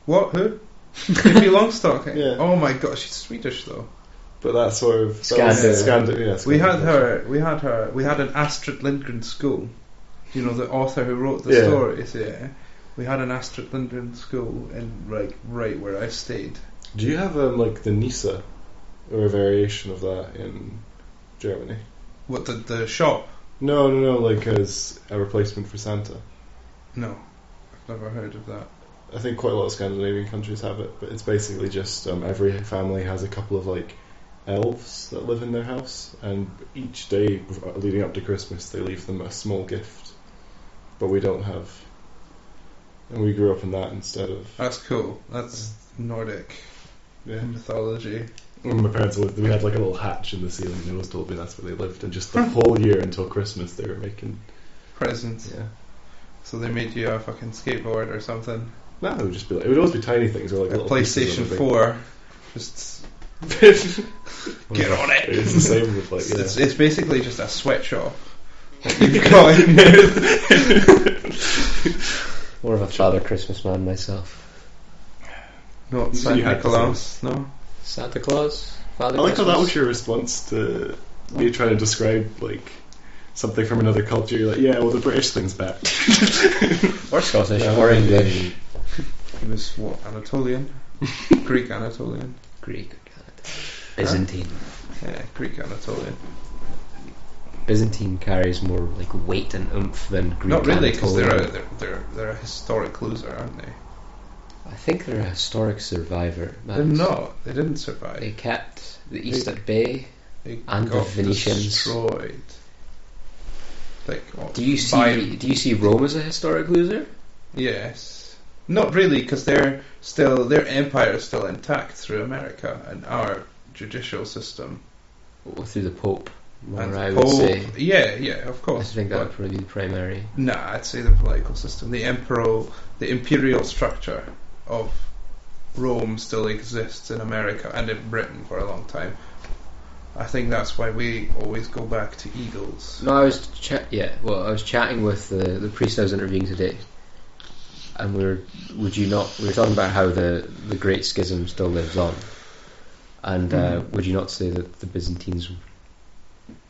what? Who? Pippi Longstocking. Yeah. Oh my god, she's Swedish though. But that sort of Scandinavian. We had her. We had an Astrid Lindgren school. You know the author who wrote the stories. Yeah. We had an Astrid Lindgren school in right where I stayed. Do you have like the Nisa, or a variation of that in Germany? What, the shop? No, like as a replacement for Santa. No, I've never heard of that. I think quite a lot of Scandinavian countries have it, but it's basically just every family has a couple of like elves that live in their house, and each day leading up to Christmas they leave them a small gift. But we don't have, and we grew up in that instead of. That's cool. That's Nordic mythology. When my parents lived, we had like a little hatch in the ceiling, and they always told me that's where they lived, and just the whole year until Christmas they were making presents. Yeah. So they made you a fucking skateboard or something. No, it would just be like, it would always be tiny things, or like a PlayStation 4. Just get on it. It's the same with like it's basically just a sweatshop. You've got in there. More of a Father Christmas man myself. Not You Santa had to Claus, no. Santa Claus, Father I like how that Christmas. was your response to me trying to describe like something from another culture. You're like, yeah, well, the British thing's back. Or Scottish, Yeah. or English. He was what, Anatolian? Greek Anatolian. Greek. Byzantine. Yeah, Greek Anatolian. Byzantine carries more like weight and oomph than Greek. Not really, because Anatolian. they're a historic loser, aren't they? I think they're a historic survivor. They're not. They didn't survive. They kept the East at bay. They and the got Venetians. destroyed. Like, what, Do you see Rome as a historic loser? Yes. Not really, because their empire is still intact through America and our judicial system. Or through the Pope, more And I the would Pope- say. Yeah, of I course. think that but would probably be the primary. Nah, I'd say the political system. The imperial structure of Rome still exists in America and in Britain for a long time. I think that's why we always go back to eagles. No, I was chatting with the priest I was interviewing today, and we were talking about how the Great Schism still lives on, and would you not say that the Byzantines,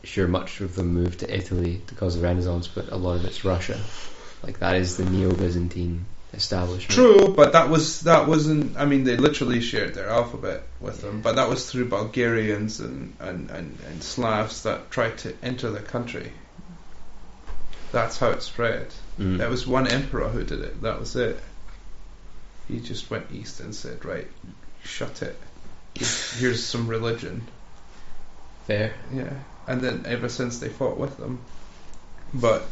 sure, much of them moved to Italy because of the Renaissance, but a lot of it's Russia, like that is the Neo-Byzantine establishment. True, but that wasn't. I mean, they literally shared their alphabet with them, but that was through Bulgarians and Slavs that tried to enter the country. That's how it spread. There was one emperor who did it. That was it. He just went east and said, "Right, shut it. Here's some religion." Fair. Yeah, and then ever since they fought with them, but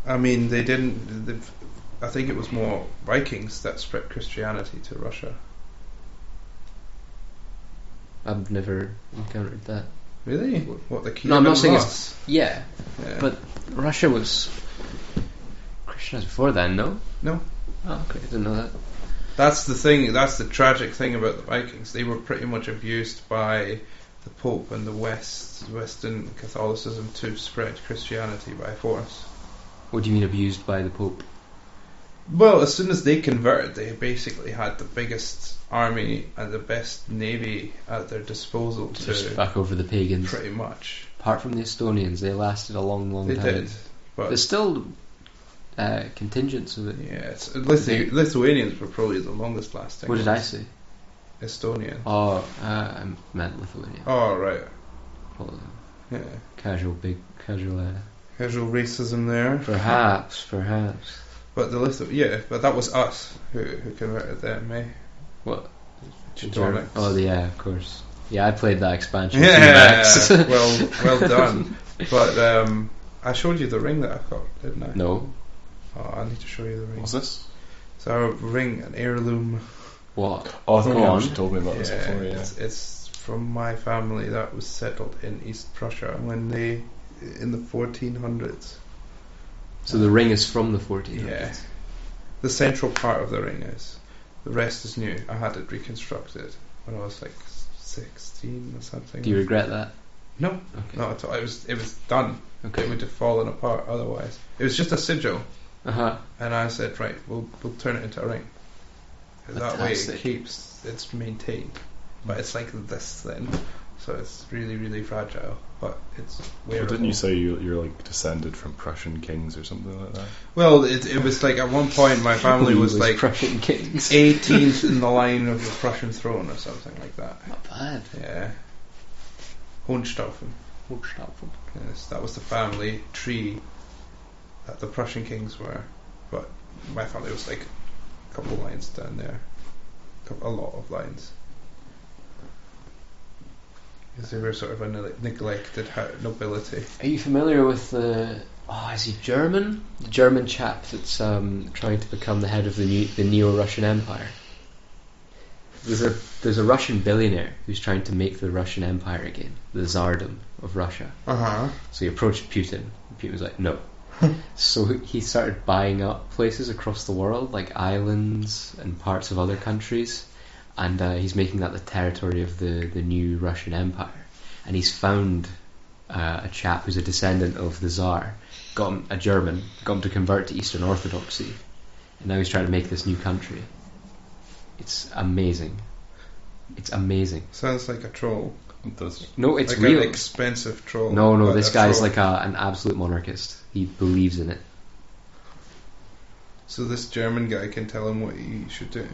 I mean, they didn't. I think it was more Vikings that spread Christianity to Russia. I've never encountered that. Really? What the Kievan No, I'm not saying Rus? Yeah, Yeah. but Russia was Christianized before then, no? No. Oh, okay, I didn't know that. That's the thing. That's the tragic thing about the Vikings. They were pretty much abused by the Pope and the Western Catholicism to spread Christianity by force. What do you mean abused by the Pope? Well, as soon as they converted, they basically had the biggest army and the best navy at their disposal Just to back over the pagans. pretty much. Apart from the Estonians, they lasted a long, long They time. did, but There's still contingents of it. yeah, Lithuanians were probably the longest lasting. What did I ones. say? Estonian. Oh, I meant Lithuania. Oh right. Well, Yeah. casual. Casual racism there. Perhaps. But but that was us who converted them, eh? What? Teutonics. Oh, yeah, of course. Yeah, I played that expansion. Yeah. T-Rex. well done. But I showed you the ring that I've got, didn't I? No. Oh, I need to show you the ring. What's this? It's our ring, an heirloom. What? Oh, I think Go you on. actually told me about this before. Yeah. It's from my family that was settled in East Prussia in the 1400s. So the ring is from the 1400s. Yeah. The central part of the ring is. The rest is new. I had it reconstructed when I was like 16 or something. Do you regret that? No, Okay. not at all. It was done. Okay. It would have fallen apart otherwise. It was just a sigil, Uh-huh. and I said, right, we'll turn it into a ring. That way Fantastic. it's maintained. But it's like this thin, so it's really, really fragile. But it's Well, wearable. didn't you say you're like descended from Prussian kings or something like that? Well, it was like at one point my family He was like Prussian kings. 18th in the line of the Prussian throne or something like that. Not bad. Yeah. Hohenstaufen. Yes, that was the family tree that the Prussian kings were. But my family was like a couple lines down there. A lot of lines. Because they were sort of a neglected nobility. Are you familiar with the... Oh, is he German? The German chap that's trying to become the head of the Neo-Russian Empire. There's a Russian billionaire who's trying to make the Russian Empire again, the Tsardom of Russia. Uh-huh. So he approached Putin. Putin was like, no. So he started buying up places across the world, like islands and parts of other countries, and he's making that the territory of the new Russian Empire. And he's found a chap who's a descendant of the Tsar, a German, got him to convert to Eastern Orthodoxy, and now he's trying to make this new country. It's amazing. It's amazing. Sounds like a troll. It does. No, it's like real. an expensive troll. No, but this a guy's troll. like an absolute monarchist. He believes in it. So this German guy can tell him what he should do.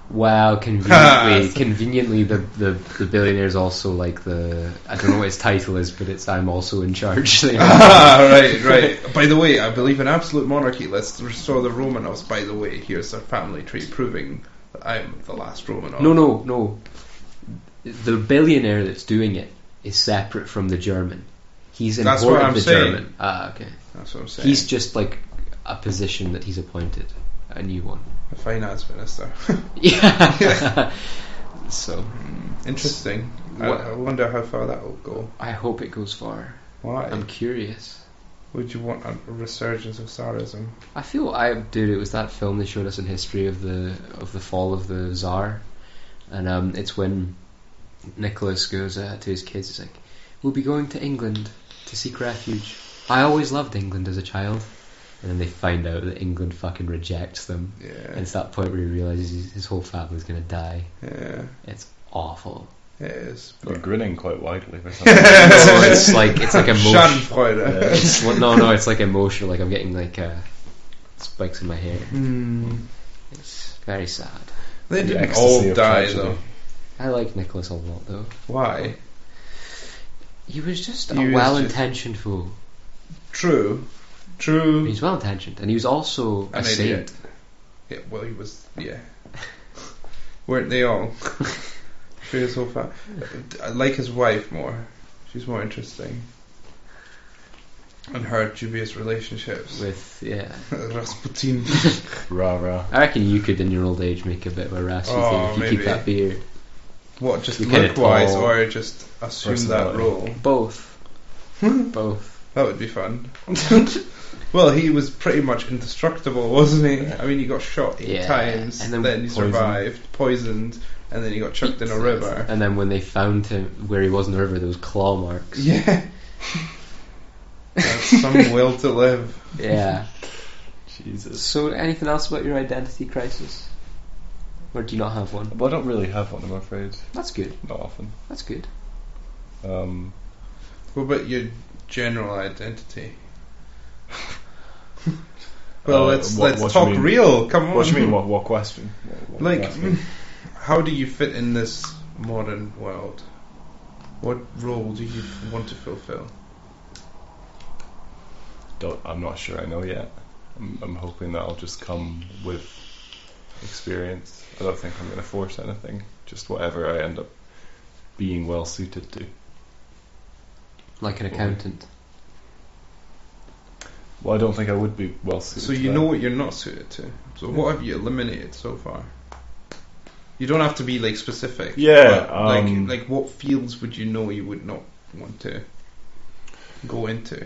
Well, conveniently, the billionaire's also like I don't know what his title is, but it's I'm also in charge. Right. By the way, I believe in absolute monarchy. Let's restore the Romanovs. By the way, here's a family tree proving that I'm the last Romanov. No. The billionaire that's doing it is separate from the German. He's That's what imported I'm the saying. German. Okay. That's what I'm saying. He's just like a position that he's appointed, a new one. a finance minister. Yeah. So Interesting. I wonder how far that will go. I hope it goes far. Why? I'm curious. Would you want a resurgence of Tsarism? I feel it was that film they showed us in history of the fall of the Tsar, and it's when Nicholas goes to his kids. He's like, "We'll be going to England to seek refuge. I always loved England as a child." And then they find out that England fucking rejects them. Yeah. And it's that point where he realises his whole family's gonna die. Yeah. It's awful. It is. You're grinning quite widely for something. No, it's like emotional. Schadenfreude. It's like emotional. Like I'm getting like spikes in my hair. It's very sad. They The didn't ecstasy all of die tragedy. though. I like Nicholas a lot though. Why? He was just He a was well-intentioned fool. True. He's well-intentioned, and he was also a An saint. idiot. Yeah, well, he was. Yeah. Weren't they all? She was so fat. I like his wife more. She's more interesting. And her dubious relationships With Rasputin. Rah. I reckon you could, in your old age, make a bit of a Rasputin if you maybe. keep that beard. What, just You're kinda look-wise, tall. or just assume that Personality. role? Both. Both. That would be fun. Well, he was pretty much indestructible, wasn't he? I mean, he got shot 8 times, and and then then he poisoned. survived, poisoned, and then he got chucked in a river. And then when they found him where he was in the river, there was claw marks. Yeah. That's some will to live. Yeah. Jesus. So, anything else about your identity crisis? Or do you not have one? Well, I don't really have one, I'm afraid. That's good. Not often. That's good. What about your general identity? Well, let's what do you talk mean? real. Come on. What do you mean? What question? What Like, question? how do you fit in this modern world? What role do you want to fulfill? I'm not sure I know yet. I'm hoping that'll just come with experience. I don't think I'm going to force anything. Just whatever I end up being well suited to. Like an accountant. Well, I don't think I would be well suited. So to you that. know what you're not suited to. So what have you eliminated so far? You don't have to be like specific. Yeah, but, like what fields would you know you would not want to go into?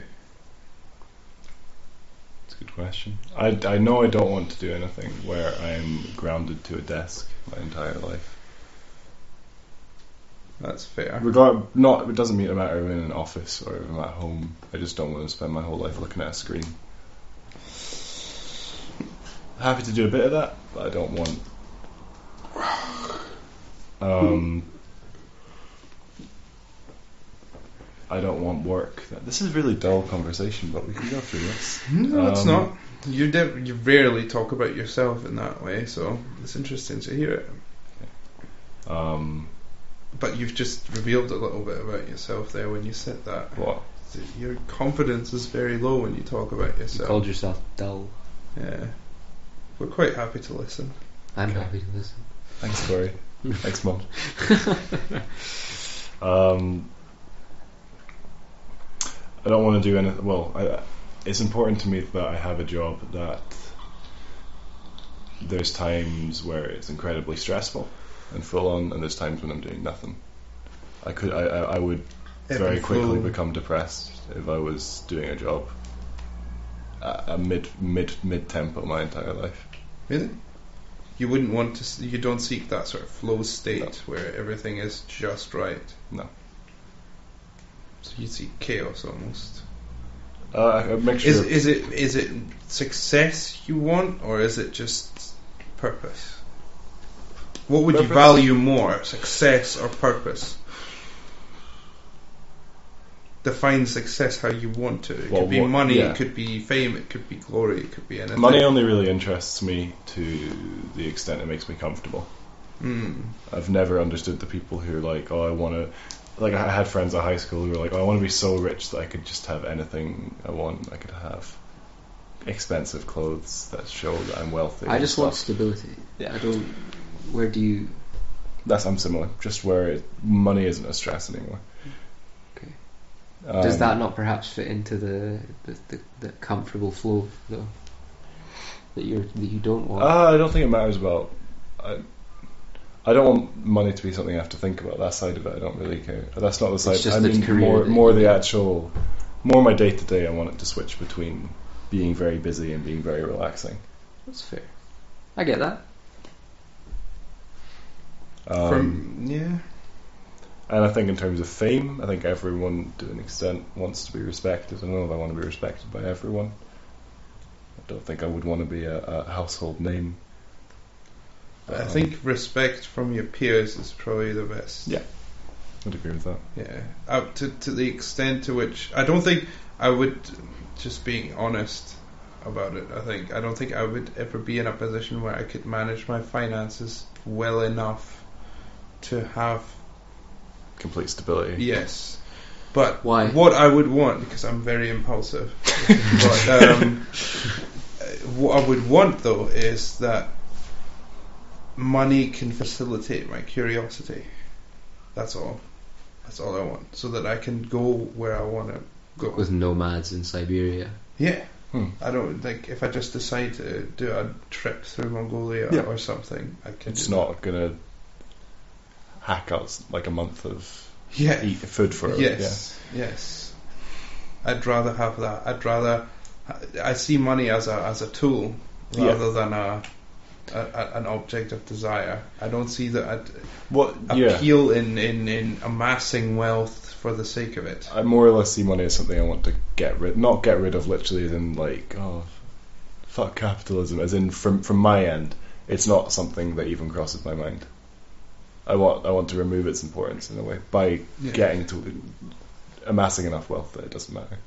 That's a good question. I know I don't want to do anything where I'm grounded to a desk my entire life. That's fair. It doesn't mean matter if I'm in an office or if I'm at home. I just don't want to spend my whole life looking at a screen. Happy to do a bit of that, but I don't want. I don't want work. This is really dull conversation, but we can go through this. No, it's not. You rarely talk about yourself in that way, so it's interesting to hear it. But you've just revealed a little bit about yourself there when you said that. What? Your confidence is very low when you talk about You yourself. called yourself dull. Yeah. We're quite happy to listen. I'm Okay. happy to listen. Thanks, Corey. Thanks, Mum. I don't want to do anything. Well, it's important to me that I have a job that there's times where it's incredibly stressful and full on, and there's times when I'm doing nothing. I would very quickly become depressed if I was doing a job at a mid tempo my entire life. Really? You wouldn't want to. You don't seek that sort of flow state where everything is just right. No. So you seek chaos almost. A mixture. Is it success you want, or is it just purpose? What would you value more, success or purpose? Define success how you want to. It could be money, it could be fame, it could be glory, it could be anything. Money only really interests me to the extent it makes me comfortable. I've never understood the people who are like, oh, I want to... Like, I had friends at high school who were like, oh, I want to be so rich that I could just have anything I want. I could have expensive clothes that show that I'm wealthy. I just want stability. Yeah. I don't... Where do you... I'm similar. Just where money isn't a stress anymore. Okay. Does that not perhaps fit into the comfortable flow, though? That you don't want? I don't think it matters about... I don't want money to be something I have to think about. That side of it, I don't really care. That's not the side. Just I mean, more the actual, more my day to day. I want it to switch between being very busy and being very relaxing. That's fair. I get that. And I think in terms of fame, I think everyone to an extent wants to be respected. I don't know if I want to be respected by everyone. I don't think I would want to be a household name. I think respect from your peers is probably the best. Yeah, I'd agree with that. Yeah, up to the extent to which I don't think I would, just being honest about it, I don't think I would ever be in a position where I could manage my finances well enough to have complete stability. Yes. But why? What I would want, because I'm very impulsive, but what I would want though is that money can facilitate my curiosity. That's all. That's all I want. So that I can go where I want to go. With nomads in Siberia. Yeah. I don't think if I just decide to do a trip through Mongolia or something, I can. It's not going to hack out like a month of eat food for it. Yes. I'd rather have that. I see money as a tool rather than an object of desire. I don't see that appeal in amassing wealth for the sake of it. I more or less see money as something I want to not get rid of literally as in like, oh, fuck capitalism, as in from my end, it's not something that even crosses my mind. I want to remove its importance in a way by getting to amassing enough wealth that it doesn't matter.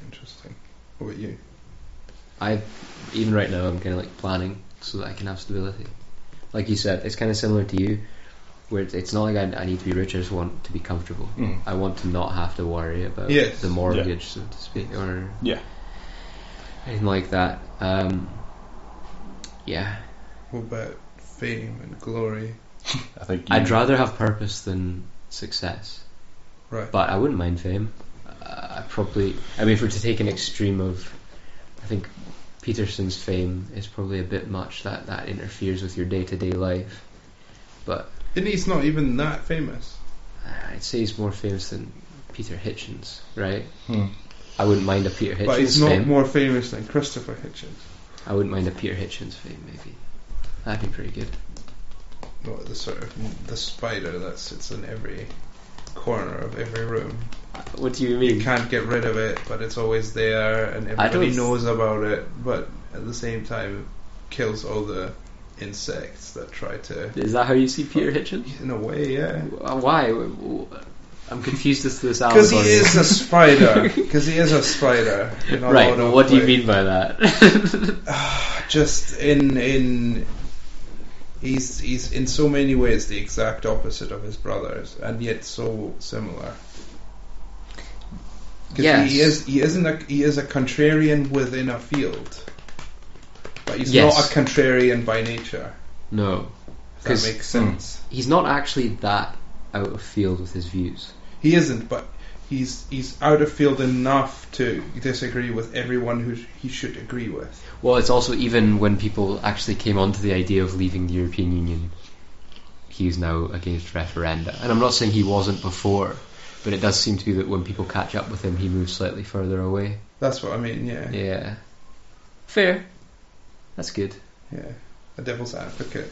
Interesting. What about you? Even right now, I'm kind of like planning so that I can have stability. Like you said, it's kind of similar to you, where it's not like I need to be rich. I just want to be comfortable. I want to not have to worry about the mortgage, so to speak, or anything like that. What about fame and glory? I think I'd rather have purpose than success. Right. But I wouldn't mind fame. If we're to take an extreme of, I think Peterson's fame is probably a bit much. That interferes with your day-to-day life. But he's not even that famous. I'd say he's more famous than Peter Hitchens, right? I wouldn't mind a Peter Hitchens But he's not fame. more famous than Christopher Hitchens. I wouldn't mind a Peter Hitchens fame, maybe. That'd be pretty good. Well, the spider that sits in every corner of every room. What do you mean? You can't get rid of it, but it's always there, and everybody knows about it. But at the same time, it kills all the insects that try to. Is that how you see Peter Hitchens? In a way, yeah. Why? I'm confused as to this Because he is a spider. Because he is a spider. Right. But what do you mean by that? Just in. He's in so many ways the exact opposite of his brothers, and yet so similar. Because he is a contrarian within a field, but he's not a contrarian by nature. No, if that makes sense. He's not actually that out of field with his views. He isn't, but he's out of field enough to disagree with everyone who he should agree with. Well, it's also even when people actually came onto the idea of leaving the European Union, he's now against referenda. And I'm not saying he wasn't before, but it does seem to be that when people catch up with him, he moves slightly further away. That's what I mean, yeah. Yeah. Fair. That's good. Yeah. A devil's advocate.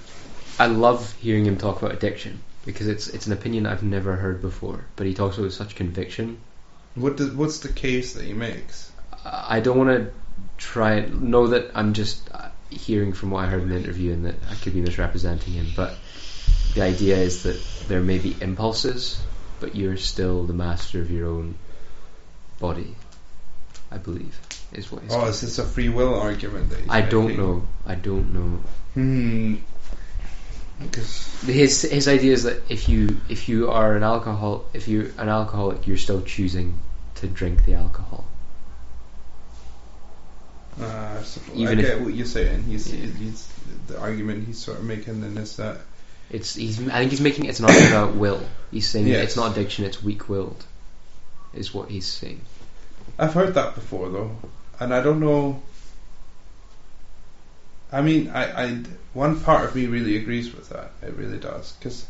I love hearing him talk about addiction, because it's an opinion I've never heard before, but he talks about it with such conviction. What's the case that he makes? I don't want to try it. Know that I'm just hearing from what I heard in the interview, and that I could be misrepresenting him, but the idea is that there may be impulses, but you're still the master of your own body, I believe, is what he's is this a free will argument that he's I don't making? know. Because His idea is that if you are an alcoholic, you're still choosing to drink the alcohol. I Even get what you're saying. He's the argument he's sort of making then is that I think he's making it's not about will. He's saying that it's not addiction, it's weak-willed, is what he's saying. I've heard that before though, and I don't know. I mean, I one part of me really agrees with that. It really does, because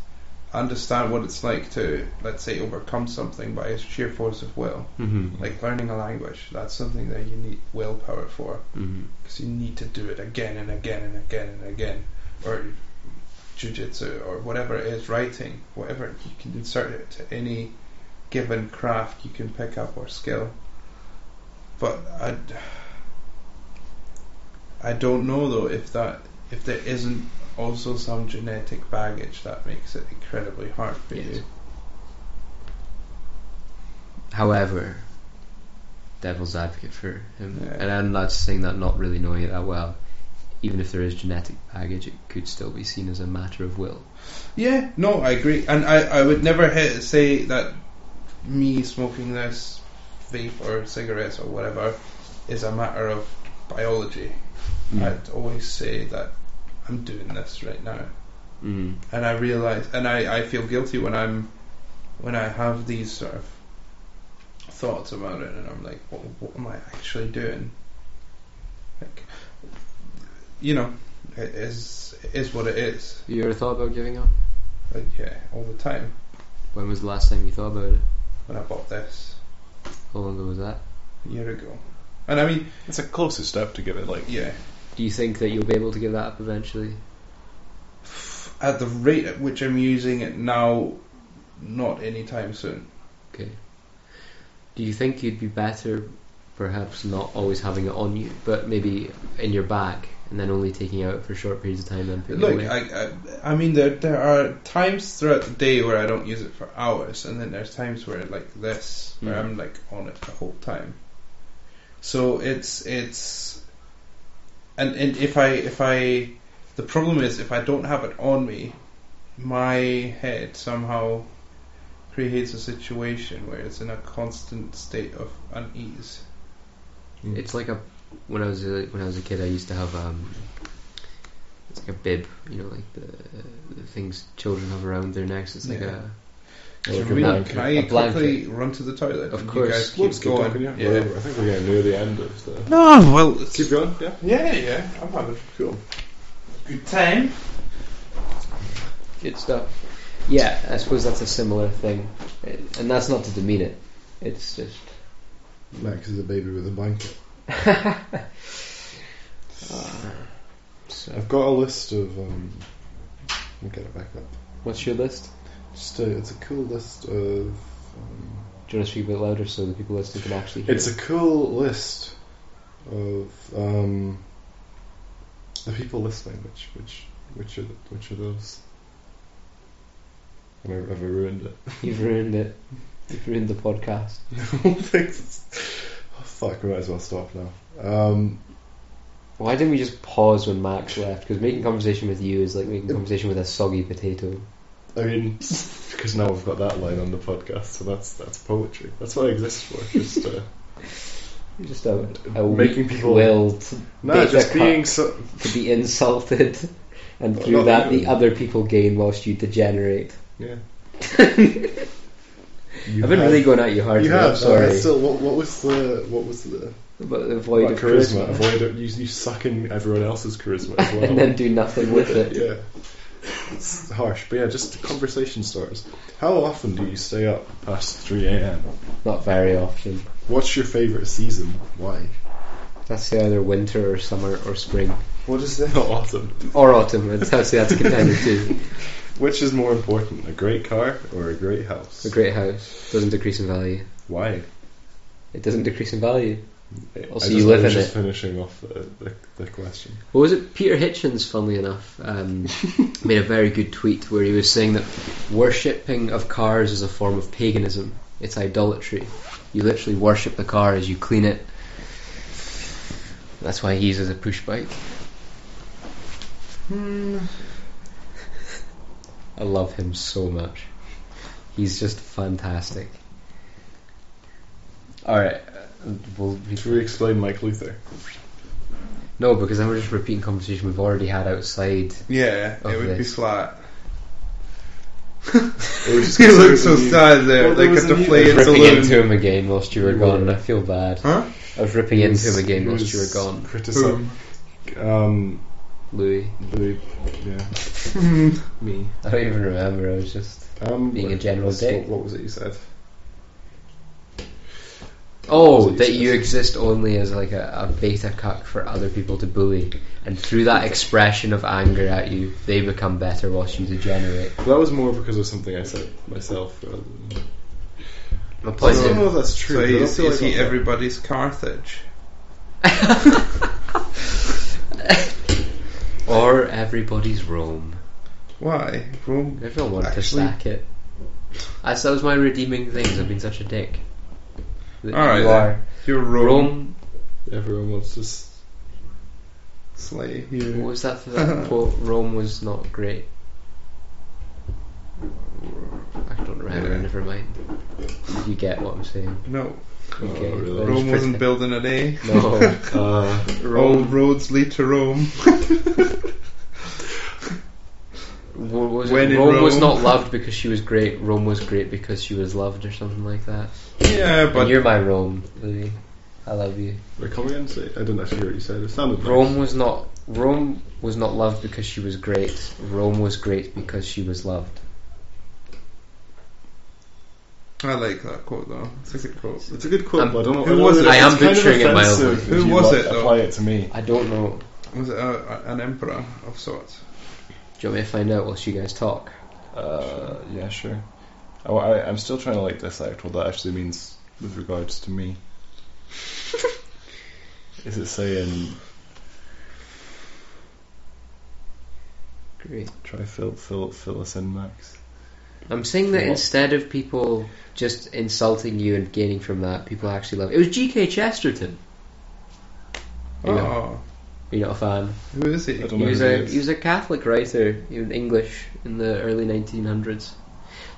I understand what it's like to, let's say, overcome something by sheer force of will. Mm-hmm. Like learning a language, that's something that you need willpower for, Mm-hmm. because you need to do it again and again and again and again. Or jiu-jitsu or whatever it is, writing, whatever, you can insert it to any given craft you can pick up or skill. But I don't know though if there isn't also some genetic baggage that makes it incredibly hard for you. However, devil's advocate for him, Yeah. and I'm not saying that not really knowing it that well, even if there is genetic baggage, it could still be seen as a matter of will. Yeah, no, I agree, and I would never say that me smoking this vape or cigarettes or whatever is a matter of biology. I'd always say that I'm doing this right now, and I realise, and I feel guilty when I have these sort of thoughts about it, and I'm like, what am I actually doing? Like, you know, it is what it is. You ever thought about giving up? Like, yeah, all the time. When was the last time you thought about it? When I bought this How long ago was that? a year ago, and I mean, It's a closer step to give it, like... yeah, Do you think that you'll be able to give that up eventually? at the rate at which I'm using it now, not anytime soon. Okay. Do you think you'd be better perhaps not always having it on you, but maybe in your bag, and then only taking it out for short periods of time, then putting it Look, away? I mean, there are times throughout the day where I don't use it for hours, and then there's times where, like this, where I'm like on it the whole time. So it's and if I the problem is, if I don't have it on me, my head somehow creates a situation where it's in a constant state of unease. It's like when I was a kid, I used to have it's like a bib, you know, like the things children have around their necks. It's like Yeah. a like a Can blanket. I A blanket. quickly run to the toilet? Of and course. you guys Let's keep keep going. talking, yeah. Yeah. I think we're getting near the end of the... No, well, Keep going, yeah? yeah, I'm having Cool. a good time. Good stuff. Yeah, I suppose that's a similar thing, and that's not to demean it. It's just Max is a baby with a blanket. so. I've got a list of... let me get it back up. What's your list? It's a cool list of... Do you want to speak a bit louder so the people listening can actually hear? It's a cool list of the people listening. Which are those? Have I ruined it? You've ruined it. You've ruined the podcast. Oh, fuck, we might as well stop now. Why didn't we just pause when Max left? Because making conversation with you is like making conversation with a soggy potato. I mean, because now we've got that line on the podcast, so that's poetry. That's what it exists for. Just You're just a making people willed just being so. to be insulted, and Well, through not that even. the other people gain whilst you degenerate. Yeah. I've been really going at you hard. You today, have. I'm sorry. Still, what was the But the void about of charisma, Avoid it. You suck in everyone else's charisma as well. and then do nothing with it. Yeah. It's harsh, but yeah, just conversation starters. How often do you stay up past 3 a.m? Not very often. What's your favourite season? Why? That's either winter or summer or spring What is that? Autumn. or autumn. I'd say that's contended too. Which is more important, a great car or a great house? A great house doesn't decrease in value. Why? It doesn't decrease in value. Also, you live I was in just it. finishing off the question. What was it? Peter Hitchens, funnily enough, made a very good tweet where he was saying that worshipping of cars is a form of paganism. It's idolatry. You literally worship the car as you clean it. That's why he uses a push bike. I love him so much. He's just fantastic. Alright, Should we explain Mike Luther? No, because then we're just repeating conversation we've already had outside. Yeah, Of it would be this. flat. It was just You look so considered sad there, Well, there like was a a new- deflated Ripping balloon. into him again whilst you were You gone. were. I feel bad. Huh? I was ripping into him again He whilst you were was gone. Criticized. Louis. Yeah. Me. I don't even remember. I was just being a general dick. What was it you said? Oh, What was it that you you said? exist only as like a beta cuck for other people to bully, and through that expression of anger at you, they become better whilst you degenerate. Well, that was more because of something I said myself. Rather than... My I point don't know is, if that's true. So I don't is feel like he that's- everybody's Carthage? or everybody's Rome. Why? Rome? Everyone wanted to Actually- sack it. That was my redeeming things. I've been such a dick. That Alright you then. are. You're Rome. Rome. Everyone wants to. Slay What you. was that for that quote? Rome was not great. I don't remember. Yeah. Never mind. You get what I'm saying. No. Okay. really? well, Rome it's wasn't pretty- built in a day. No. All roads lead to Rome. When in Rome was Rome. not loved because she was great. Rome was great because she was loved, or something like that. Yeah, And but you're my Rome, Louis. I love you. Wait, come again? Say, I didn't actually hear what you said. It sounded nice. Rome was not loved because she was great. Rome was great because she was loved. I like that quote though. It's a good quote. It's a good quote, but I don't know. Who was it? I am It's kind of butchering it offensive mildly. if Who you was it, though? Apply it to me. I don't know. Was it an emperor of sorts? Do you want me to find out whilst you guys talk? Yeah, sure. I'm still trying to dissect what that actually means with regards to me. Is it saying Great. try fill us in, Max? I'm saying that What? instead of people just insulting you and gaining from that, people actually love it. It was G.K. Chesterton. You know, Oh, you're not a fan. who is he? I don't He know was who he a is. he was a Catholic writer in English in the early 1900s.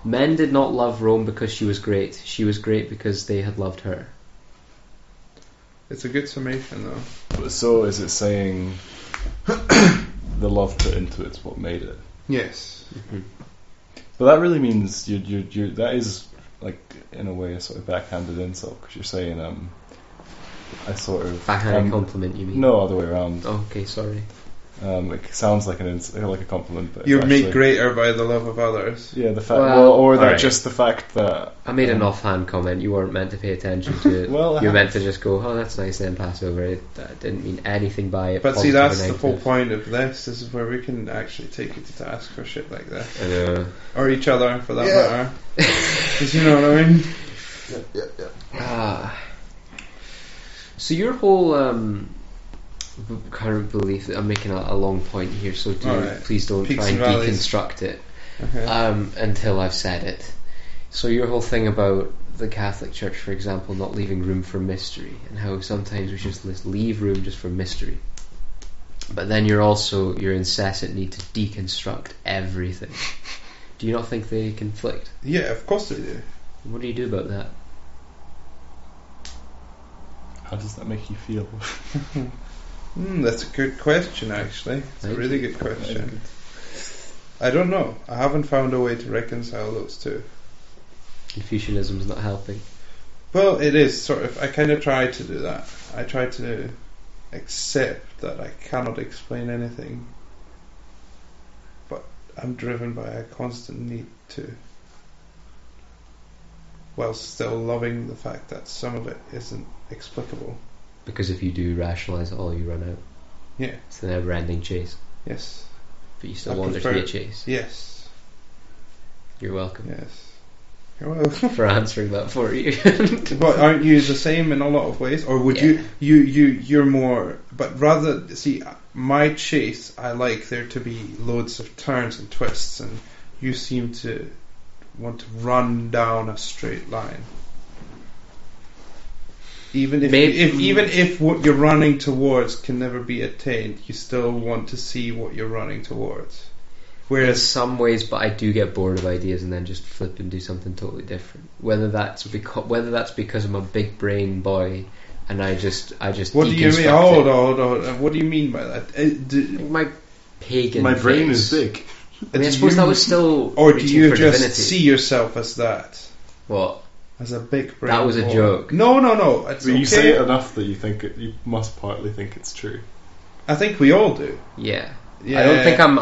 Men did not love Rome because she was great. She was great because they had loved her. It's a good summation though. So is it saying the love put into it's what made it? Yes. But that really means you that is in a way a sort of backhanded insult because you're saying I sort of Backhanded compliment, you mean? No, other way around. Oh, okay, sorry. It sounds like like a compliment, but You're it's made actually- greater by the love of others. Yeah, the fact, Well, or that alright. just the fact that I made an offhand comment. You weren't meant to pay attention to it. Well, You're meant to just go, oh, that's nice, then pass over it. I didn't mean anything by it. But see, positive or that's the whole negative. point of this. This is where we can actually take you to task for shit like that, I know. or each other for that Yeah. matter. Because you know what I mean. Ah. So your whole current belief, I'm making a long point here, so Alright. please don't Peaks try and and valleys. deconstruct it Okay. until I've said it. So your whole thing about the Catholic Church, for example, not leaving room for mystery, and how sometimes we should just leave room just for mystery. But then your incessant need to deconstruct everything. Do you not think they conflict? Yeah, of course they do. What do you do about that? how does that make you feel? That's a good question, actually. It's Thank a really you. good question. I don't know. I haven't found a way to reconcile those two. Confucianism's not helping. Well, it is sort of. I kind of try to do that. I try to accept that I cannot explain anything, but I'm driven by a constant need to, while still loving the fact that some of it isn't explicable. Because if you do rationalise it all, you run out. Yeah. It's a never-ending chase. Yes. But you still I want there to be a prefer- chase. Yes. You're welcome. Yes. Well, for answering that for you. but aren't you the same in a lot of ways, or would you're more? But rather, see, my chase, I like there to be loads of turns and twists, and you seem to want to run down a straight line. Even if what you're running towards can never be attained, you still want to see what you're running towards. Whereas in some ways, but I do get bored of ideas and then just flip and do something totally different. Whether that's because I'm a big brain boy and I just what do you mean? Hold on. What do you mean by that? My pagan. My brain face. is big. I mean, I suppose that was still. Or do you just divinity. see yourself as that? What? As a big brain. That was a joke. No. It's But you okay. say it enough that you must partly think it's true. I think we all do. Yeah. Yeah. I don't think I'm.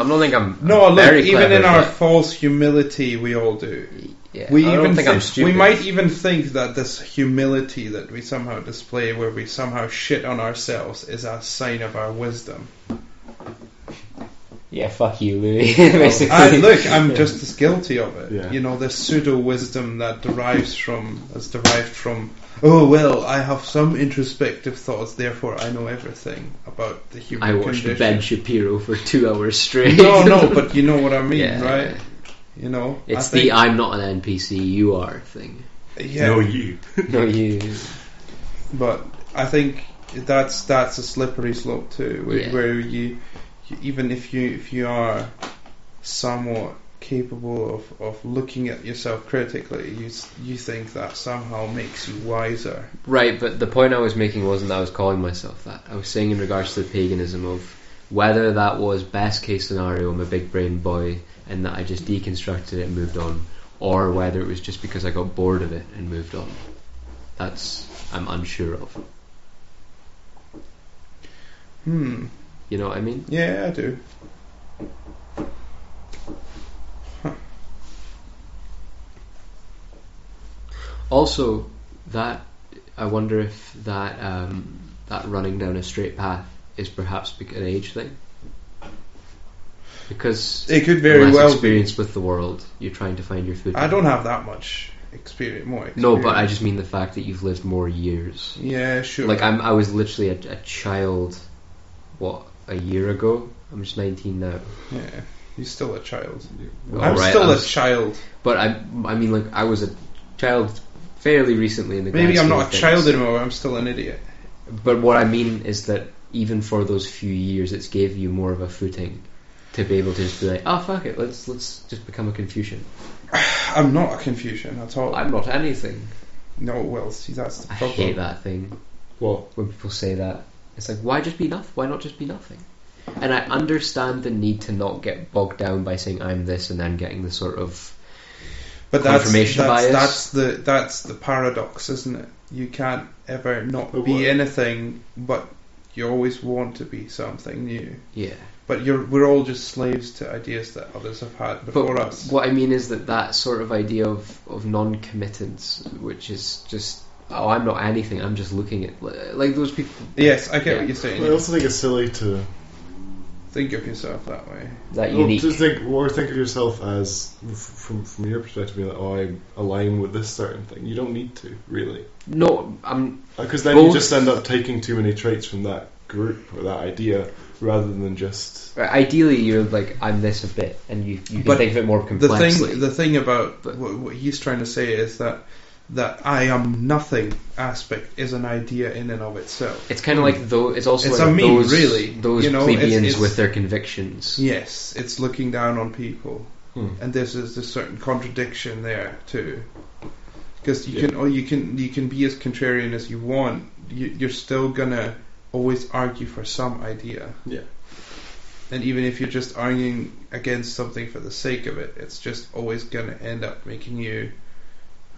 No, I'm look. very Even clever, in our but- false humility, we all do. Yeah. We I even don't think I'm stupid. we might even think that this humility that we somehow display, where we somehow shit on ourselves, is a sign of our wisdom. Yeah, fuck you, Louis. Basically. Look, I'm just as guilty of it. Yeah. You know, this pseudo wisdom that is derived from. Oh well, I have some introspective thoughts, therefore I know everything about the human I watched condition. Ben Shapiro for 2 hours straight. No, but you know what I mean, Yeah. right? You know, It's I think, the I'm not an NPC, you are thing. yeah. No, you. No, you. But I think that's a slippery slope too, where you even if you are somewhat capable of looking at yourself critically, you think that somehow makes you wiser. Right, but the point I was making wasn't that I was calling myself that. I was saying in regards to the paganism of whether that was best case scenario, I'm a big brain boy, and that I just deconstructed it and moved on, or whether it was just because I got bored of it and moved on. I'm unsure of. You know what I mean? Yeah, I do. Also, that I wonder if that that running down a straight path is perhaps an age thing, because It could very less well be. experience with the world, you're trying to find your footing. I don't have that much experience. More experience. No, but I just mean the fact that you've lived more years. Yeah, sure. Like I was literally a child. What, a year ago? I'm just 19 now. Yeah, you're still a child. Well, I'm right, still I'm a child. But I mean, like I was a child fairly recently in the. Maybe grand I'm scheme not of a child things. anymore. I'm still an idiot. But what I mean is that even for those few years, it's gave you more of a footing to be able to just be like, oh fuck it, let's just become a Confucian. I'm not a Confucian at all. I'm not anything. No, well, see, that's the I problem. hate that thing What? when people say that. It's like, why just be nothing? Why not just be nothing? And I understand the need to not get bogged down by saying I'm this and then getting the sort of But confirmation bias. that's the paradox, isn't it? You can't ever not But be what- anything, but you always want to be something new. yeah. But we're all just slaves to ideas that others have had before But us. what I mean is that sort of idea of non-committance, which is just, oh, I'm not anything, I'm just looking at, like those people. Yes, I get Yeah. what you're saying. I also think it's silly to Think of yourself that way. That well, unique. just think of yourself as from your perspective, being like, oh, I align with this certain thing. You don't need to really, No, I'm. because then Both- you just end up taking too many traits from that group or that idea rather than just. Ideally, you're like, I'm this a bit, and you can But think of it more complexly. The thing about But- what he's trying to say is that I am nothing aspect is an idea in and of itself. It's kind of like it's also It's like a meme, those, really. those You know, plebeians it's- with their convictions. Yes, it's looking down on people, Hmm. and there's a certain contradiction there too. Because you Yeah. can be as contrarian as you want. You're still gonna always argue for some idea. Yeah. And even if you're just arguing against something for the sake of it, it's just always gonna end up making you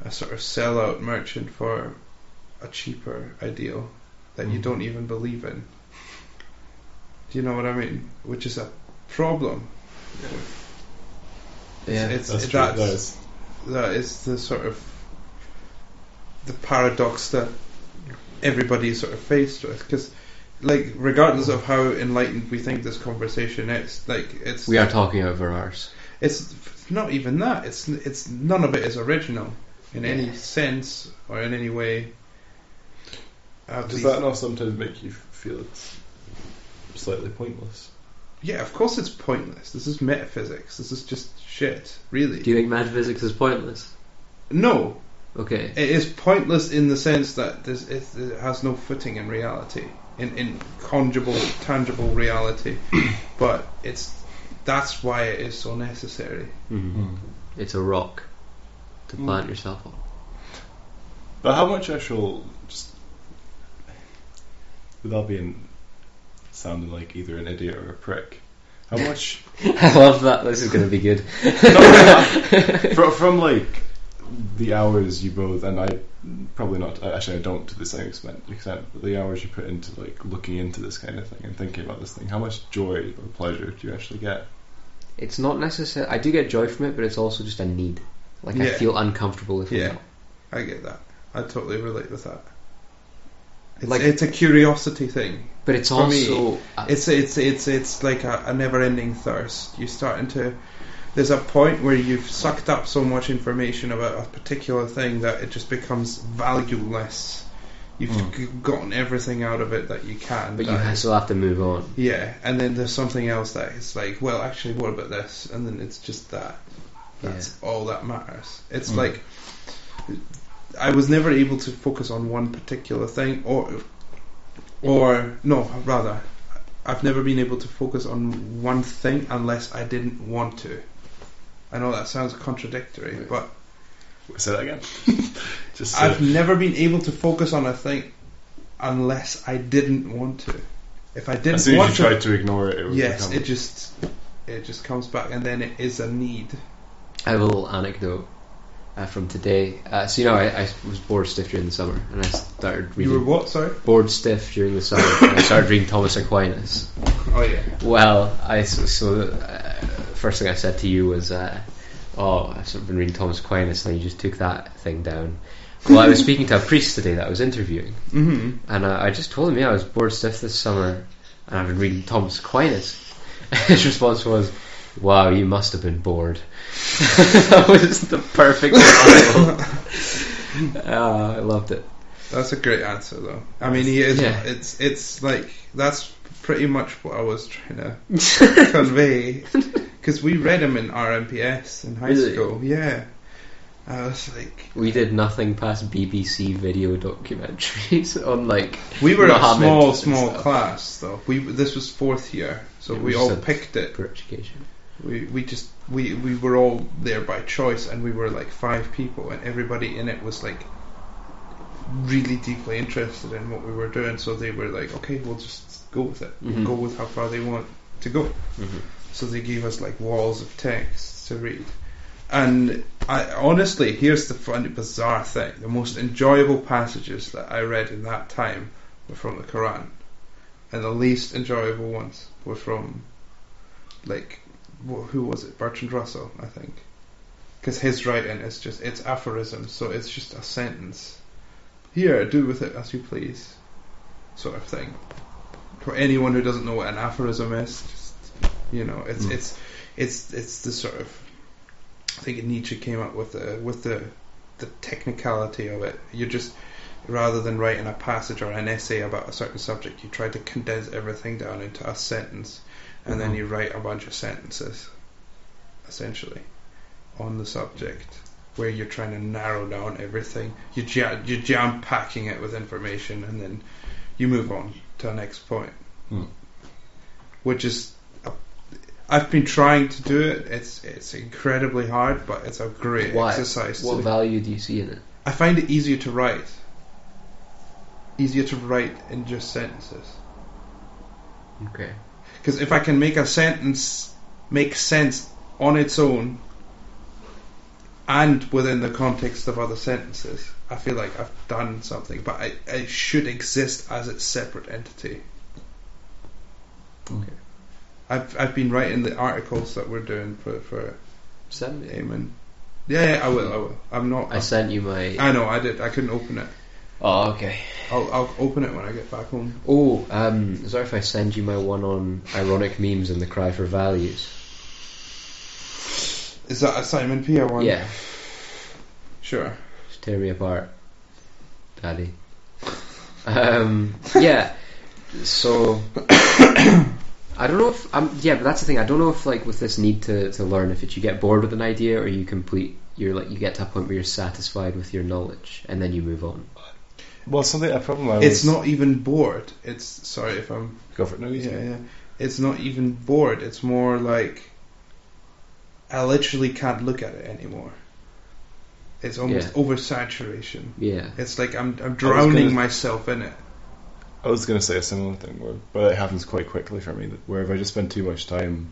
a sort of sellout merchant for a cheaper ideal that you don't even believe in. Do you know what I mean? Which is a problem. Yeah, It's That's true. that is the sort of the paradox that everybody's sort of faced with, because like regardless of how enlightened we think this conversation is, like we are talking over ours. it's not even that, it's none of it is original. in any sense or in any way. Does that not sometimes make you feel it's slightly pointless? Yeah, of course it's pointless. This is metaphysics. This is just shit, really. Do you think metaphysics is pointless? No. Okay. It is pointless in the sense that it has no footing in reality, in conjugal, tangible reality. But that's why it is so necessary. Mm-hmm. It's a rock to plant yourself on. But how much actual, just without being sounding like either an idiot or a prick, how much? I love that. This is going to be good. from like the hours you both, and I probably not. Actually, I don't to the same extent. But the hours you put into like looking into this kind of thing and thinking about this thing, how much joy or pleasure do you actually get? It's not necessary. I do get joy from it, but it's also just a need. Like I feel uncomfortable if I'm not. I get that. I totally relate with that. It's a curiosity thing. But it's for also me, it's like a never-ending thirst. You start into there's a point where you've sucked up so much information about a particular thing that it just becomes valueless. You've gotten everything out of it that you can, but you still have to move on. Yeah, and then there's something else that is like, well, actually, what about this? And then it's just that. That's all that matters. It's like I was never able to focus on one particular thing, or no, rather, I've never been able to focus on one thing unless I didn't want to. I know that sounds contradictory, but say that again. I've never been able to focus on a thing unless I didn't want to. If I didn't as soon want as you tried to ignore it, it just comes back, and then it is a need. I have a little anecdote from today. So I was bored stiff during the summer, and I started reading. You were what? Sorry. Bored stiff during the summer, and I started reading Thomas Aquinas. Oh yeah. Well, first thing I said to you was, I've sort of been reading Thomas Aquinas, and you just took that thing down. Well, I was speaking to a priest today that I was interviewing, and I just told him, I was bored stiff this summer, and I've been reading Thomas Aquinas. His response was, "Wow, you must have been bored." That was the perfect example. I loved it. That's a great answer, though. I mean, he is. Yeah. It's like that's pretty much what I was trying to convey. Because we read him in RMPS in high school. Yeah. I was like... We did nothing past BBC video documentaries on, like... We were Muhammad a small class, though. This was fourth year, so we all picked it. For education. We were all there by choice, and we were like 5 people, and everybody in it was like really deeply interested in what we were doing, so they were like, okay, we'll just go with it. We'll go with how far they want to go. So they gave us like walls of text to read. And I honestly, here's the funny, bizarre thing. The most enjoyable passages that I read in that time were from the Quran. And the least enjoyable ones were from, like, who was it? Bertrand Russell, I think. Because his writing is it's aphorisms, so it's just a sentence. Here, do with it as you please, sort of thing. For anyone who doesn't know what an aphorism is, it's the sort of, I think Nietzsche came up with the technicality of it. You just, rather than writing a passage or an essay about a certain subject, you try to condense everything down into a sentence, and then you write a bunch of sentences, essentially, on the subject, where you're trying to narrow down everything. You're jam packing it with information, and then you move on to the next point, which is. I've been trying to do it. It's incredibly hard, but it's a great exercise. What value do you see in it? I find it easier to write. Easier to write in just sentences. Okay. Because if I can make a sentence make sense on its own and within the context of other sentences, I feel like I've done something. But it should exist as its separate entity. Okay. I've been writing the articles that we're doing for Send me. Eamon. Yeah, I will. I sent you my... I know, I did. I couldn't open it. Oh, okay. I'll open it when I get back home. Oh, sorry if I send you my one on ironic memes and the cry for values. Is that a Simon Pierre one? Yeah. Sure. Tear me apart, Daddy. Yeah. So I don't know if but that's the thing. I don't know if like with this need to learn, if it's you get bored with an idea or you get to a point where you're satisfied with your knowledge and then you move on. Well, a problem it's not even bored. It's sorry if I'm go for it. No, yeah. It's not even bored. It's more like I literally can't look at it anymore. It's almost oversaturation. Yeah. It's like I'm drowning myself in it. I was going to say a similar thing, but it happens quite quickly for me. Where if I just spend too much time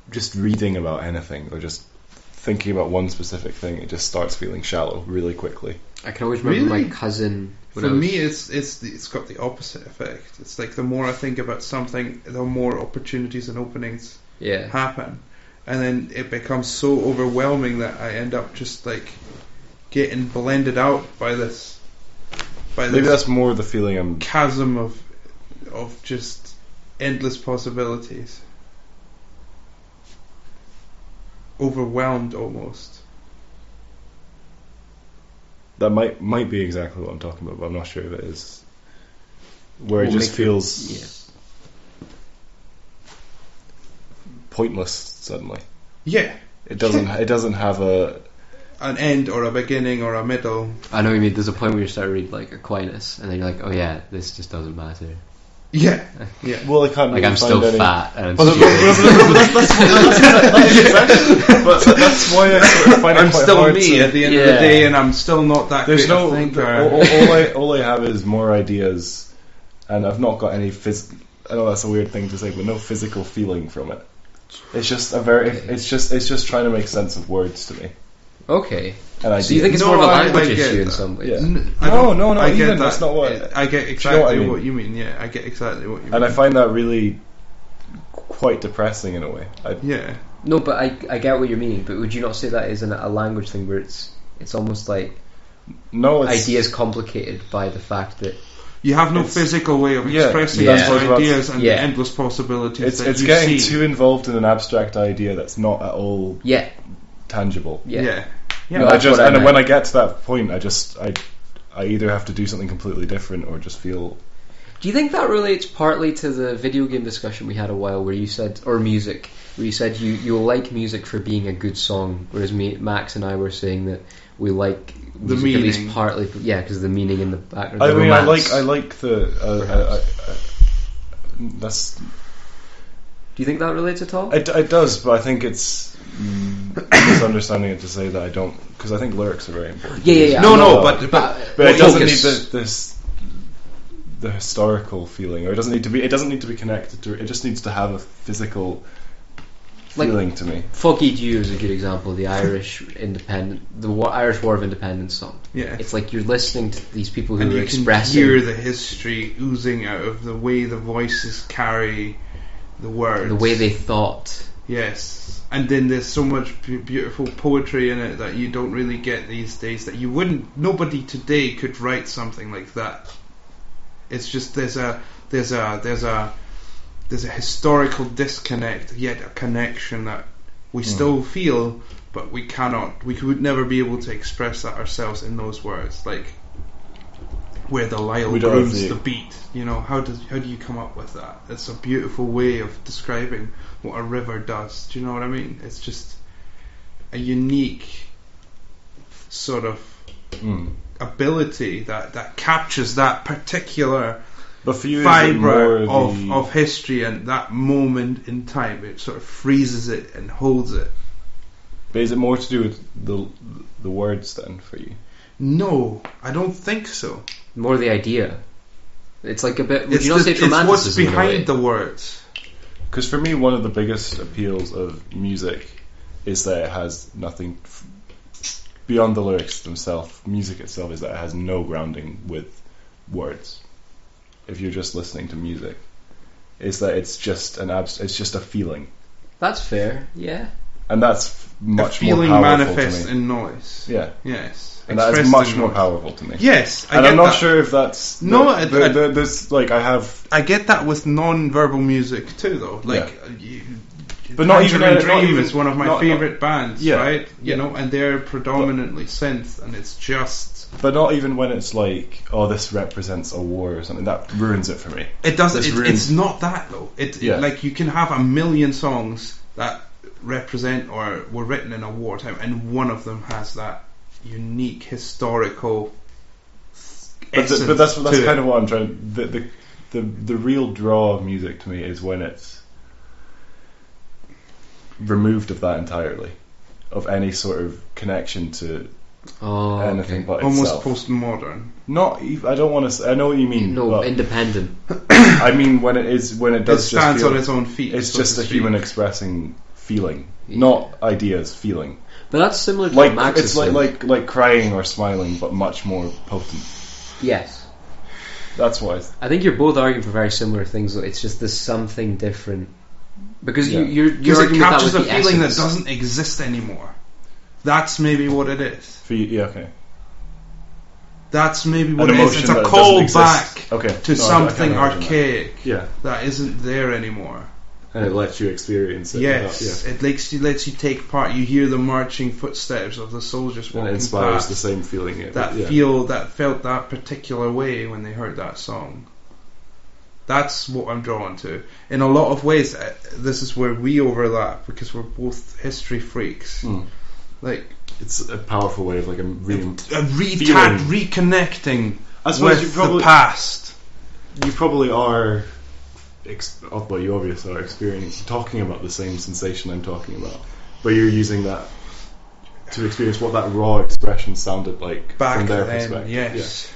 just reading about anything or just thinking about one specific thing, it just starts feeling shallow really quickly. I can always remember my cousin. For me, it's got the opposite effect. It's like the more I think about something, the more opportunities and openings happen, and then it becomes so overwhelming that I end up just like getting blended out by this. Maybe that's more the feeling I'm chasm of just endless possibilities. Overwhelmed almost. That might be exactly what I'm talking about, but I'm not sure if it is. Where it just feels pointless suddenly. Yeah. It doesn't have an end or a beginning or a middle. I know what you mean. There's a point where you start to read like Aquinas, and then you're like, oh yeah, this just doesn't matter. Yeah. Well, I can't. Like I'm still fat and but that's why I sort of find it I'm quite still hard me at the end of the day, and I'm still not that great a thinker. All I have is more ideas, and I've not got any I know that's a weird thing to say, but no physical feeling from it. It's just it's just trying to make sense of words to me. Okay. So you think it's more of a language issue in some ways? Yeah. No. I get that. That's not what I get exactly what you mean. Yeah, I get exactly what you mean. And I find that really quite depressing in a way. No, but I get what you mean. But would you not say that is a language thing where it's almost like ideas complicated by the fact that you have no physical way of expressing those ideas and the endless possibilities it's getting too involved in an abstract idea that's not at all tangible. No, and when I get to that point, I either have to do something completely different or just feel. Do you think that relates partly to the video game discussion we had a while, where you said, or music, where you said you'll like music for being a good song, whereas Max and I were saying that we like the music meaning. at least partly, because of the meaning in the background. I mean, romance. I like the. That's. Do you think that relates at all? It does, but I think it's misunderstanding it to say that I don't, because I think lyrics are very important. Yeah. No, but it doesn't need the historical feeling, or it doesn't need to be connected to it. It just needs to have a physical feeling to me. Fuck You is a good example. The Irish Irish War of Independence song. Yeah, it's like you're listening to these people who and are expressing. You can hear the history oozing out of the way the voices carry the words, the way they thought. Yes, and then there's so much beautiful poetry in it that you don't really get these days. That you wouldn't. Nobody today could write something like that. It's just there's a historical disconnect, yet a connection that we still feel, but we cannot. We would never be able to express that ourselves in those words, like where the lyre grooves the beat. You know, how do you come up with that? It's a beautiful way of describing what a river does. Do you know what I mean? It's just a unique sort of ability that captures that particular fibre of history and that moment in time. It sort of freezes it and holds it. But is it more to do with the words then for you? No, I don't think so. More the idea. It's like a bit. Would you not say it's romanticism? It's what's behind the words. Because for me, one of the biggest appeals of music is that it has nothing beyond the lyrics themselves. Music itself is that it has no grounding with words. If you're just listening to music, is that it's just it's just a feeling. That's fair, yeah. And that's much more powerful manifest to me. in noise. Yeah. Yes. And that is much more powerful to me. Yes, and I'm not sure if that's I get that with non-verbal music too, though. Like But not even Tangerine not Dream even- is one of my not- favorite bands, Yeah. right? You Yeah. know, and they're predominantly synth, and it's just But not even when it's like, oh, this represents a war or something. That ruins it for me. it doesn't. This It, ruins- it's not that though. Yeah. Like you can have a million songs that represent or were written in a wartime, and one of them has that unique historical essence. But that's to kind it. of what I'm trying. The real draw of music to me is when it's removed of that entirely, of any sort of connection to Oh, anything okay. but almost itself. postmodern. Not. I don't want to. I know what you mean. No, but independent. I mean when it It does stands just on feel, its own feet. it's so just to a speak. human expressing feeling, Yeah. not ideas. Feeling. But that's similar to Like Max it's is like saying. like crying or smiling, but much more potent. Yes. That's why. I think you're both arguing for very similar things, though. It's just there's something different. Because Yeah. you're Because it arguing with that captures with a the feeling essence. that doesn't exist anymore. That's maybe what it is. For you, yeah, okay. That's maybe what An it is. emotion It's a that call doesn't back exist. Okay. to No, I something can't imagine that. archaic Yeah, that isn't there anymore. and it lets you experience it. Yes, without- it lets you take part. You hear the marching footsteps of the soldiers and walking it inspires past. the same feeling. That felt that particular way when they heard that song. That's what I'm drawn to. In a lot of ways, this is where we overlap because we're both history freaks. Mm. Like It's a powerful way of like a feeling. reconnecting I suppose with the past. You probably are. Well, you obviously are talking about the same sensation I'm talking about, but you're using that to experience what that raw expression sounded like Back from their then, perspective. yes.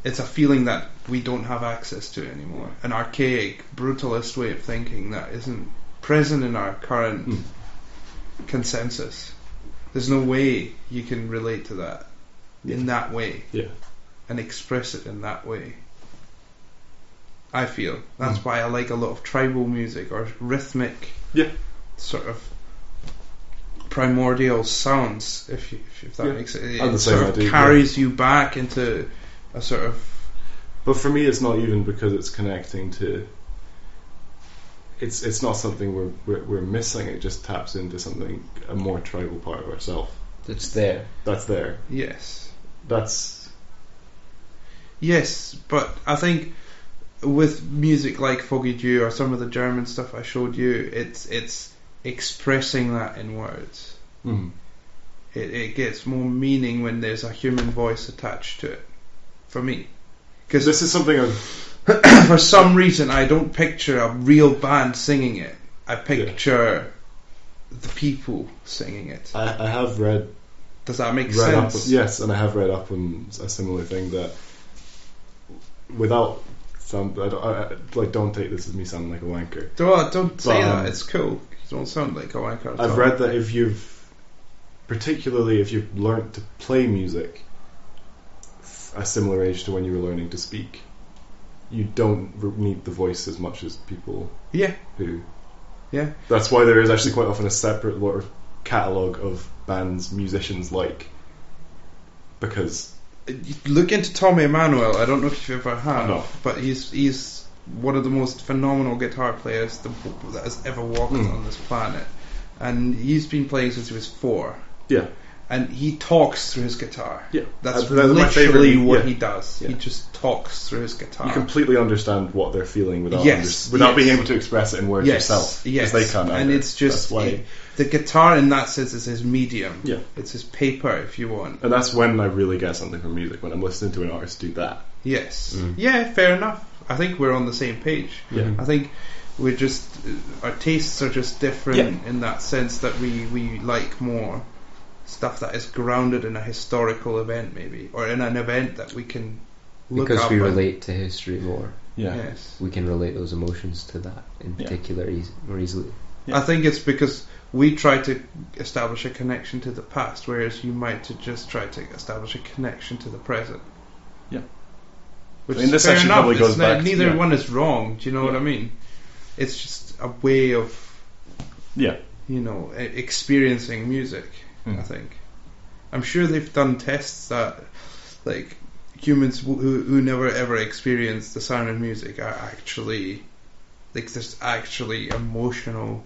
It's a feeling that we don't have access to anymore. An archaic, brutalist way of thinking that isn't present in our current consensus. There's no way you can relate to that in that way Yeah. and express it in that way. I feel that's why I like a lot of tribal music or rhythmic, Yeah. sort of primordial sounds. If that Yeah. makes it, I'm the it same, sort of I do, carries you back into a sort of. But for me, it's not even because it's connecting to. It's not something we're missing. It just taps into something, a more tribal part of ourselves. It's there. That's there. Yes. That's But I think with music like Foggy Dew or some of the German stuff I showed you, it's expressing that in words. It gets more meaning when there's a human voice attached to it. For me, because this is something I've. for some reason I don't picture a real band singing it. I picture the people singing it. I have read Does that make read up sense? yes, and I have read up on a similar thing that without don't take this as me sounding like a wanker. Don't say But, that. It's cool. You don't sound like a wanker at all. I've read that if you've learnt to play music a similar age to when you were learning to speak, you don't need the voice as much as people Yeah. who. Yeah. That's why there is actually quite often a separate catalogue of bands musicians like, because Look into Tommy Emmanuel. I don't know if you've ever have, No. but he's one of the most phenomenal guitar players that has ever walked on this planet, and he's been playing since he was 4. yeah, And he talks through his guitar. yeah, That's my literally favourite- what yeah. he does. Yeah. He just talks through his guitar. You completely understand what they're feeling without Yes, being yes. able to express it in words Yes, yourself, yes. because they can't. And either. it's just that's why, the guitar in that sense is his medium. Yeah. It's his paper, if you want. and that's when I really get something from music, when I'm listening to an artist do that. Yes. Yeah, fair enough. I think we're on the same page. Yeah. I think we're just our tastes are just different in that sense that we like more stuff that is grounded in a historical event, maybe, or in an event that we can look Because up we and- relate to history more. Yeah, Yes. We can relate those emotions to that in particular more easily. Yeah. I think it's because we try to establish a connection to the past, whereas you might just try to establish a connection to the present. Yeah. Which I mean, is this fair actually enough. probably goes back to- Neither yeah. one is wrong. Do you know what Yeah. I mean? It's just a way of, yeah. experiencing music. I think. I'm sure they've done tests that, like, humans who never ever experienced the sound of music are actually, like, there's actually emotional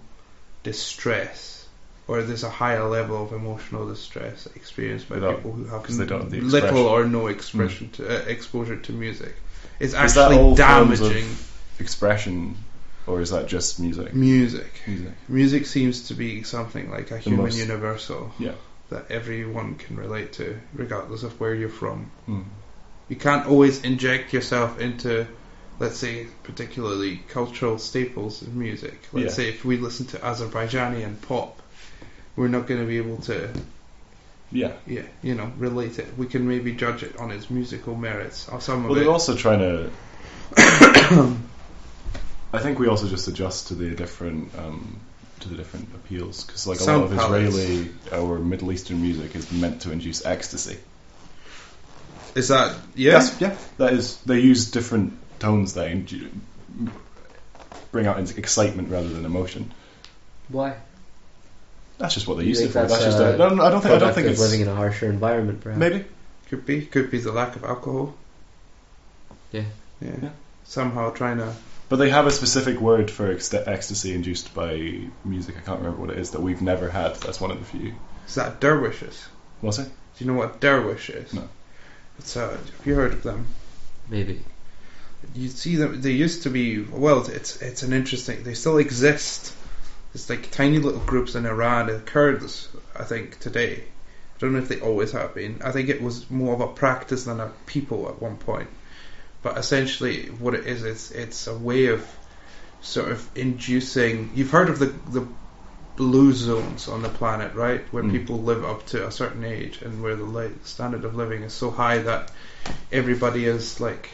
distress, or there's a higher level of emotional distress experienced by Without- people who have 'cause they don't have the little expression. or no expression to, exposure to music. It's Is that actually all forms of damaging expression, or is that just music? music. Music. Music seems to be something like a human most- universal Yeah. that everyone can relate to, regardless of where you're from. Mm. You can't always inject yourself into, let's say, particularly cultural staples of music. Let's Yeah. say if we listen to Azerbaijani pop, we're not going to be able to, Yeah. relate it. We can maybe judge it on its musical merits, or some Well, of they're it. also trying to. I think we also just adjust to the different appeals, because like a Sound lot of palettes. Israeli or Middle Eastern music is meant to induce ecstasy. Is that, yeah? Yeah. That is, they use different tones that bring out excitement rather than emotion. Why? That's just what they You use it think for. that's, That's just. I don't Product think of it's living in a harsher environment, perhaps. maybe. Could be the lack of alcohol. Yeah. Yeah. Somehow trying to... But they have a specific word for ecstasy induced by music. I can't remember what it is that we've never had. That's one of the few. Is that dervishes? Was it? Do you know what dervish is? No. It's have you heard of them? Maybe. You see them. They used to be. Well, it's an interesting. They still exist. It's like tiny little groups in Iran. The Kurds, I think, today. I don't know if they always have been. I think it was more of a practice than a people at one point. But essentially, what it is, it's a way of sort of inducing. You've heard of the blue zones on the planet, right? Where people live up to a certain age, and where the standard of living is so high that everybody is like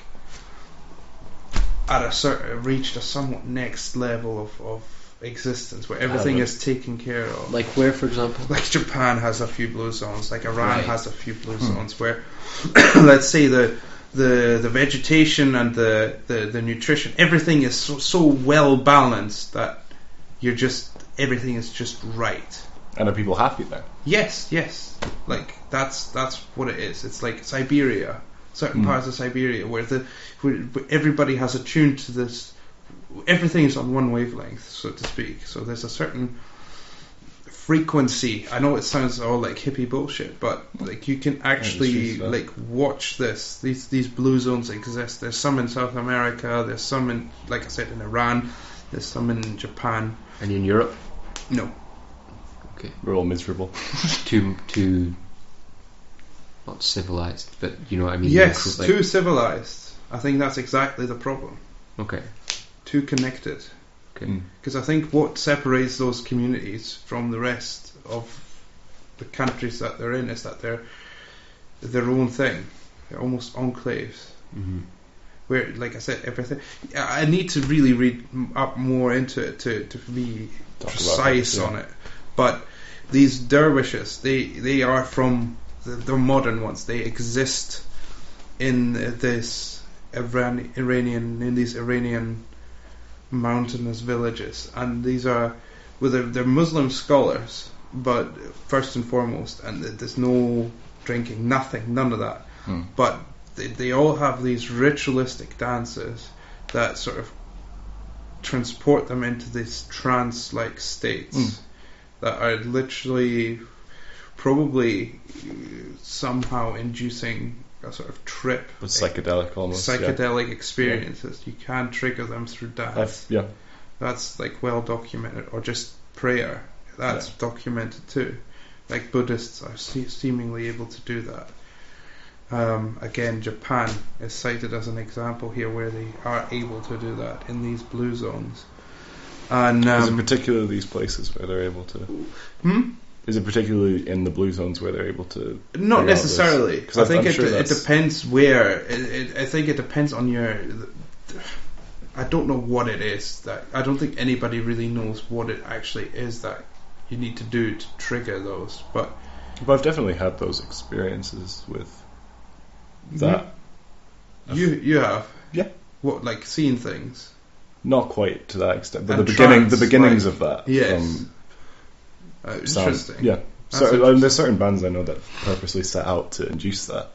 at a certain reached a somewhat next level of existence, where everything is taken care of. Like where, for example? Like Japan has a few blue zones, like Iran Right. has a few blue zones, where let's say the vegetation and the nutrition, everything is so well balanced that everything is just right. And are people happy there? Yes. Like that's what it is. It's like Siberia, certain parts of Siberia where everybody has attuned to this. Everything is on one wavelength, so to speak. So there's a certain frequency. I know it sounds all like hippie bullshit, but like you can actually like watch this. These blue zones exist. There's some in South America. There's some in, like I said, in Iran. There's some in Japan. And in Europe? No. Okay. We're all miserable. Too not civilized, but you know what I mean? Yes, Like- too civilized. I think that's exactly the problem. Okay. Too connected. Okay. Because I think what separates those communities from the rest of the countries that they're in is that they're their own thing. They're almost enclaves. Mm-hmm. Where, like I said, everything. I need to really read up more into it to be Talk about precise it, yeah. on it. But these dervishes, they are from the modern ones. They exist in these Iranian mountainous villages, and these are they're Muslim scholars, but first and foremost, and there's no drinking, none of that. But they all have these ritualistic dances that sort of transport them into these trance-like states that are literally probably somehow inducing a sort of trip, But psychedelic almost. psychedelic experiences. You can trigger them through dance. Yeah. That's like well documented, or just prayer. That's documented too. Like Buddhists are seemingly able to do that. Again, Japan is cited as an example here where they are able to do that in these blue zones. And Is it particularly these places where they're able to? Is it particularly in the blue zones where they're able to? Not necessarily. 'Cause I think I'm sure it that's- depends where. I think it depends on your. I don't know what it is that. I don't think anybody really knows what it actually is that you need to do to trigger those. But I've definitely had those experiences with that. you have, Yeah. what, like seeing things. Not quite to that extent, but And the trance, beginnings like- of that. Yes. Sound- Interesting. Yeah. That's There's certain bands I know that purposely set out to induce that.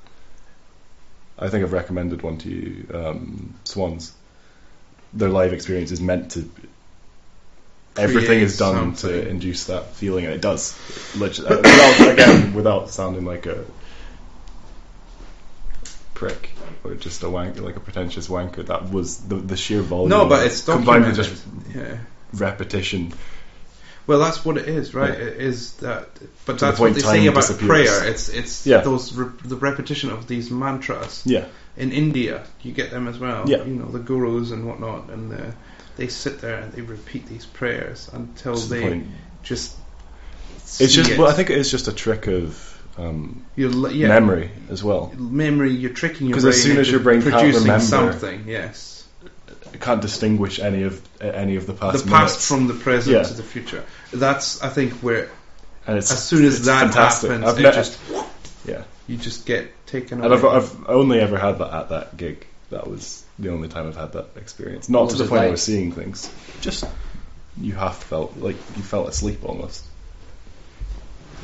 I think I've recommended one to you, Swans. Their live experience is meant to everything is creates done something. to induce that feeling, and it does. Without sounding like a prick or just a wanker, like a pretentious wanker. That was the sheer volume. No, but it's combined with documented. just Yeah. repetition. Well, that's what it is, right? Yeah. It is that, but To the that's what point they time say about disappears. prayer. It's Yeah. the repetition of these mantras. Yeah. In India, you get them as well. Yeah. You know, the gurus and whatnot, and they sit there and they repeat these prayers until To the they point. just. It's just. see Well, it. I think it is just a trick of Yeah. memory as well. Memory. You're tricking your 'Cause brain as soon as into your brain can't producing remember- something. Yes. It can't distinguish any of the past. The past minutes. from the present Yeah. to the future. That's, I think, where And it's, as soon as it's that fantastic. happens, I've it met- just yeah. you just get taken And away. I've only ever had that at that gig. That was the only time I've had that experience. Not What to was the it point I like? was seeing things. Just you half felt like you felt asleep almost.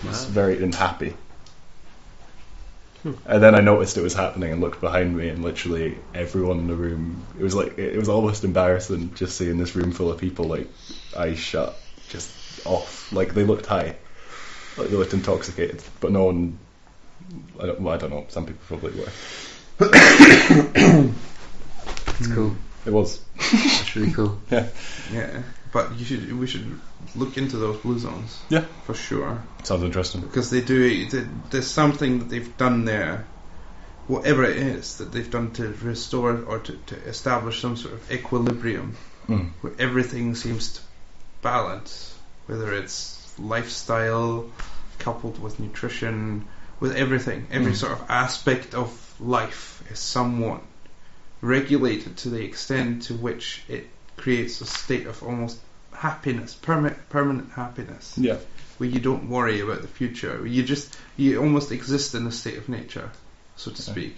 Just Wow. very unhappy. And then I noticed it was happening and looked behind me, and literally everyone in the room. It was almost embarrassing just seeing this room full of people like eyes shut, just off. Like they looked high, like they looked intoxicated, but no one. I don't know. Some people probably were. It's cool. It was. That's really cool. Yeah. Yeah, but we should look into those blue zones. Yeah. For sure, Sounds interesting. because there's something that they've done there, whatever it is that they've done to restore or to establish some sort of equilibrium Mm. where everything seems to balance, whether it's lifestyle coupled with nutrition, with everything, every sort of aspect of life is somewhat regulated to the extent to which it creates a state of almost happiness, permanent happiness, Yeah. where you don't worry about the future, where you almost exist in a state of nature, so to speak,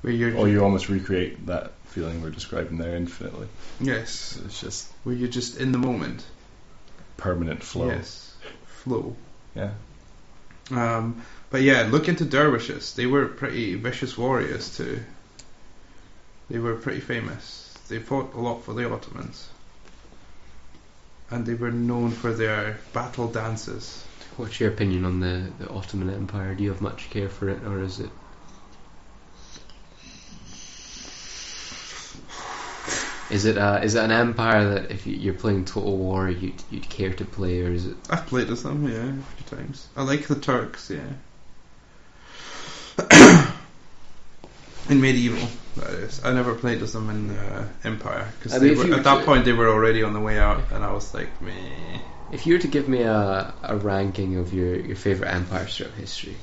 where you're Or you almost recreate that feeling we're describing there infinitely. yes, It's just where you're just in the moment. permanent flow. Yes, flow. Yeah. But yeah, look into dervishes. They were pretty vicious warriors too. They were pretty famous. They fought a lot for the Ottomans. And they were known for their battle dances. What's your opinion on the Ottoman Empire? Do you have much care for it, or is it? Is it an empire that if you're playing Total War you'd care to play, or is it? I've played as them, yeah, a few times. I like the Turks, yeah. In medieval, that is. I never played as them in Empire, because I mean, if you at were that to- point they were already on the way out, and I was like, meh. If you were to give me a ranking of your favourite empires throughout history,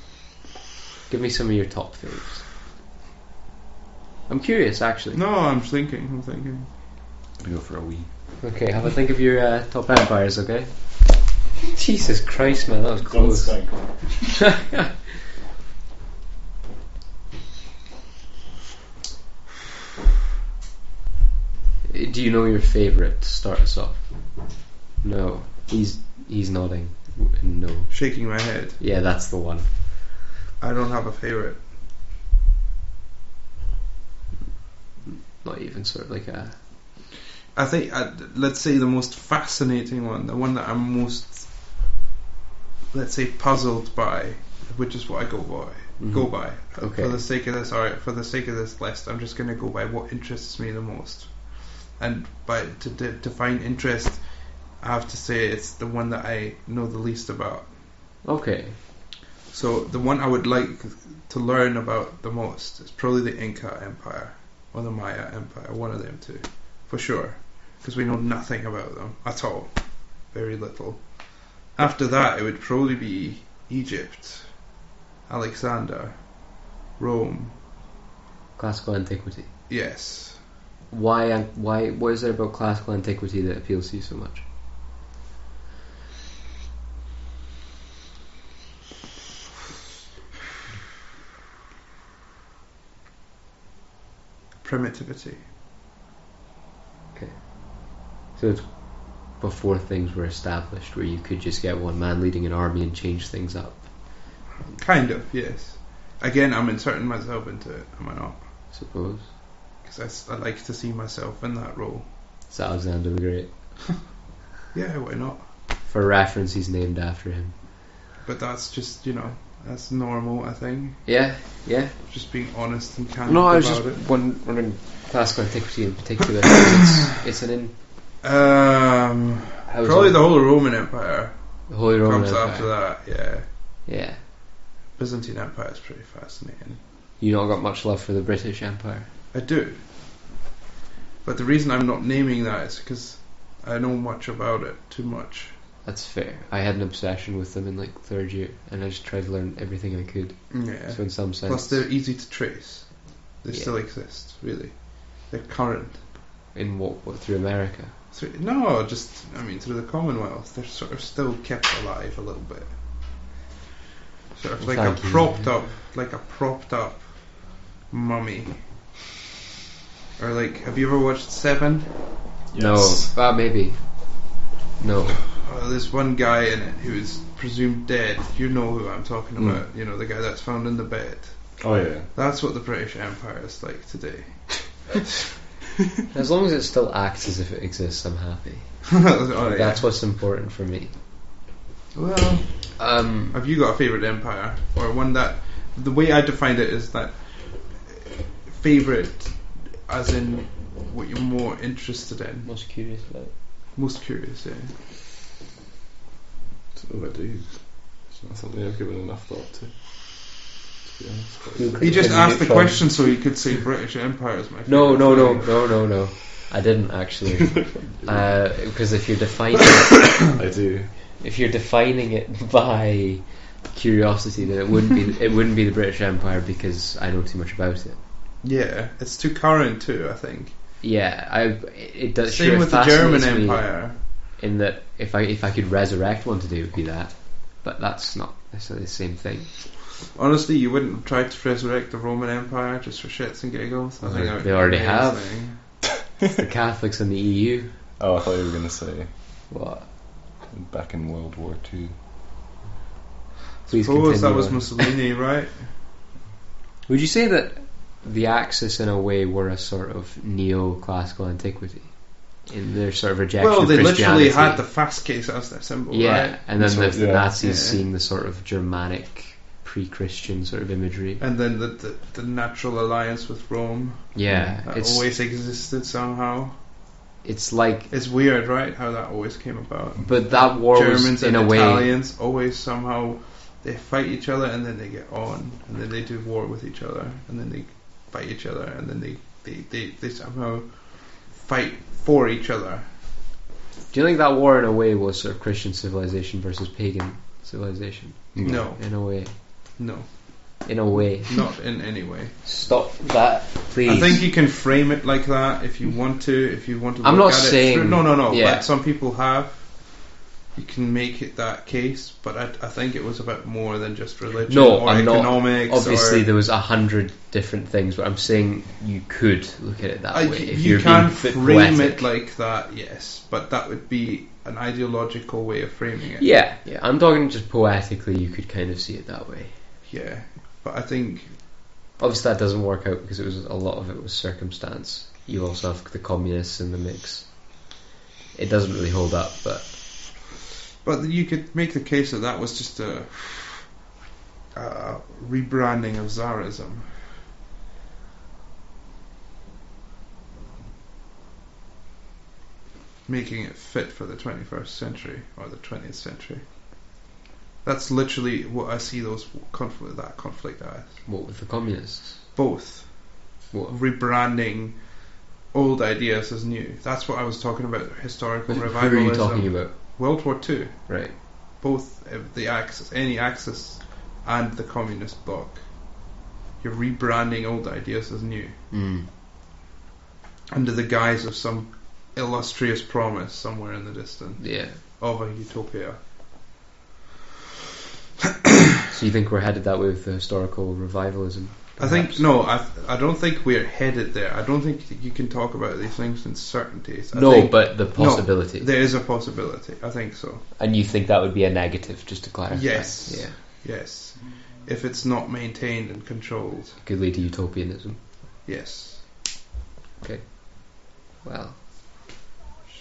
give me some of your top faves. I'm curious, actually. No, I'm thinking. We go for a wee. Okay, have a think of your top empires, okay? Jesus Christ, man, that was close. Do you know your favourite to start us off? No. He's nodding. No. Shaking my head. Yeah, that's the one. I don't have a favourite. Not even sort of like a... I think, let's say the most fascinating one, the one that I'm most, let's say, puzzled by, which is what I go by. Okay. For the sake of this, alright, for the sake of this list, I'm just going to go by what interests me the most. And to find interest, I have to say it's the one that I know the least about. Okay. So the one I would like to learn about the most is probably the Inca Empire or the Maya Empire, one of them two, for sure, because we know nothing about them at all, very little. After that, it would probably be Egypt, Alexander, Rome. Classical antiquity. Yes, Why? What is there about classical antiquity that appeals to you so much? primitivity. Okay. So it's before things were established, where you could just get one man leading an army and change things up. Kind of, yes. Again, I'm inserting myself into it, am I not? Suppose. Because I like to see myself in that role. It's Alexander the Great. Yeah, why not? For reference, he's named after him. But that's just, that's normal, I think. Yeah. Just being honest and candid No, I was about just it. wondering classical antiquity in particular. it's an Probably the whole Roman Empire the Holy Roman comes Empire. after that, yeah. Yeah. Byzantine Empire is pretty fascinating. You not got much love for the British Empire. I do. But the reason I'm not naming that is because I know much about it, too much. That's fair. I had an obsession with them in like third year, and I just tried to learn everything I could. Yeah. So in some sense, Plus they're easy to trace. They Yeah. still exist, really. They're current. in what through America. Through the Commonwealth. They're sort of still kept alive a little bit. Sort of like a propped up mummy. Or like, have you ever watched Seven? Yes. No, maybe. No. There's one guy in it who is presumed dead. You know who I'm talking about. You know, the guy that's found in the bed. Oh yeah. That's what the British Empire is like today. As long as it still acts as if it exists, I'm happy. Oh, yeah. That's what's important for me. Well, have you got a favourite empire? Or one that... The way I defined it is that favourite as in what you're more interested in. Most curious about. Most curious, yeah. Oh, I do. It's not something I've given enough thought to be honest. He just asked the question so he could say British Empire is my favourite. No. I didn't actually. Because if you're defining I do. if you're defining it by curiosity, then it wouldn't be the British Empire because I know too much about it. Yeah, it's too current too, I think. Yeah, it does. Same sure, with the German fascinates me Empire. in that if I could resurrect one today, it would be that. But that's not necessarily the same thing. Honestly, you wouldn't try to resurrect the Roman Empire just for shits and giggles? I think that would They be already amazing. The Catholics and the EU. Oh, I thought you were going to say What? back in World War II. Please Suppose continue that was on. Mussolini, right? Would you say that the Axis, in a way, were a sort of neoclassical antiquity in their sort of rejection Well, of they Christianity? literally had the fast case as their symbol, yeah, right? and then So, the yeah. Nazis Yeah. seeing the sort of Germanic pre-Christian sort of imagery. And then the natural alliance with Rome Yeah, that it's always existed somehow. it's like, It's weird, right? How that always came about. but that war Germans was in and a way. Italians always somehow they fight each other and then they get on and then they do war with each other and then they fight each other and then they somehow fight for each other. Do you think that war in a way was sort of Christian civilization versus pagan civilization? No, In a way. no, In a way. not in any way. Stop that, please. I think you can frame it like that if you want to. If you want to, I'm look not at saying- it through, no. yeah. Like some people have, you can make it that case. But I think it was about more than just religion No, or I'm not. economics. Obviously, or, there was 100 different things, but I'm saying you could look at it that way. If you you're can being a bit frame poetic. it like that, yes. But that would be an ideological way of framing it. Yeah. I'm talking just poetically. You could kind of see it that way. Yeah. But I think Obviously, that doesn't work out because a lot of it was circumstance. You also have the communists in the mix. It doesn't really hold up, but you could make the case that that was just a rebranding of Tsarism. Making it fit for the 21st century or the 20th century. That's literally what I see that conflict as. what with the communists? Both. What? Rebranding old ideas as new. That's what I was talking about, historical Who are revivalism. you talking about? World War II. Right. Both the Axis, any Axis and the communist bloc. You're rebranding old ideas as new. Under the guise of some illustrious promise somewhere in the distance Yeah. of a utopia. So you think we're headed that way with the historical revivalism? I think I don't think we're headed there. I don't think you can talk about these things in certainties. I think But the possibility. there is a possibility. I think so. And you think that would be a negative, just to clarify? Yes. Yeah. Yes. If it's not maintained and controlled. It could lead to utopianism. Yes. Okay. Well,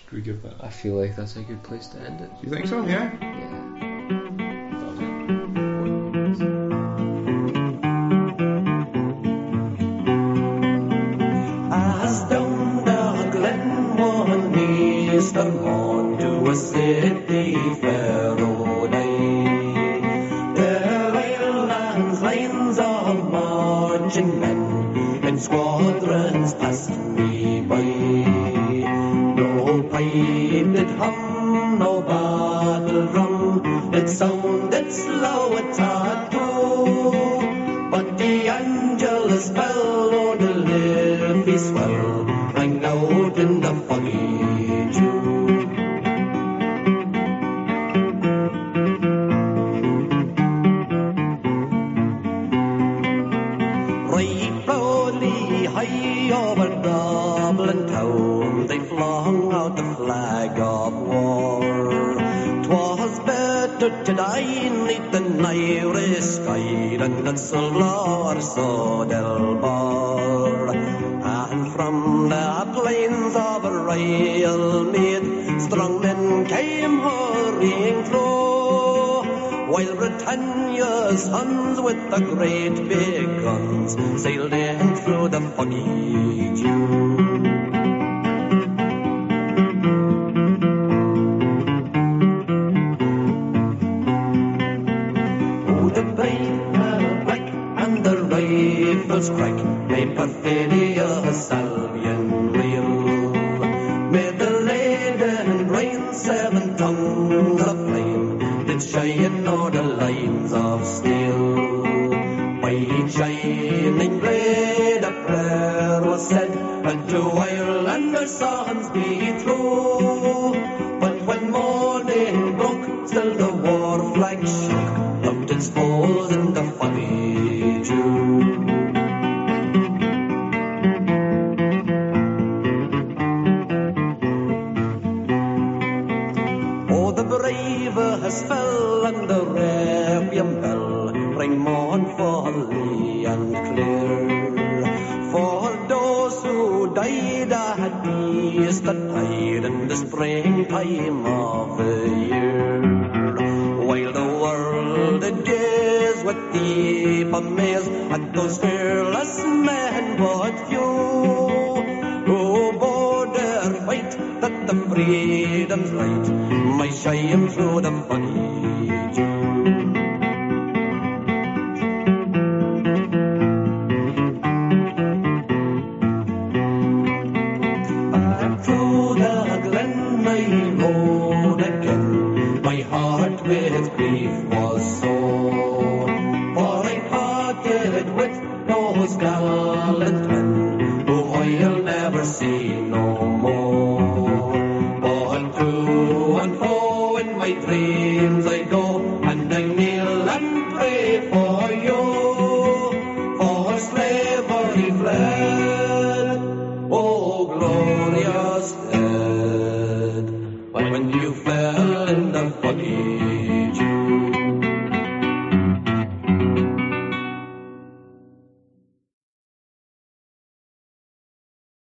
Should we give that? I feel like that's a good place to end it. Do you think so? Yeah. Yeah. As down the glen one Easter morn to a city fair rode I. There Ireland's lines of marching men in squadrons passed me by. No pipe did hum, no battle drum, it sounded slow at tattoo. But the Angelus bell or the Liffey swell rang out in the foggy dew. Right proudly high over Dublin town they flung out the flag of war. 'Twas better to die neath an Irish sky than at Sullar so del Bar. And from the plains of Royal Mead strong men came hurrying through, while Britannia's sons with the great big guns sailed in through the foggy dew. Oh, the bayonets black and the rifles crack, may perfidious Albion reel. May the leaden rain 7 tongues of flame did shine o'er the lines of steel. By each shining blade a prayer was said, and to Ireland her sons be true. But when morning broke, still the war flag shook, loved its foes in the foggy dew. Oh, the bravest fell and the requiem bell rang mournfully and clear. For those who died at Easter tide in the springtime of the year, while the world did gaze with deep amaze at those fearless men but few, who bore their fight that the freedom's light might shine through the foggy dew. Back through the glen I rode again, my heart with grief was sore, for I parted with those gallant men whom I'll never see no more. But to and fro in my dreams I go, and I kneel and pray for you, for slavery fled, oh glorious dead, when you fell in the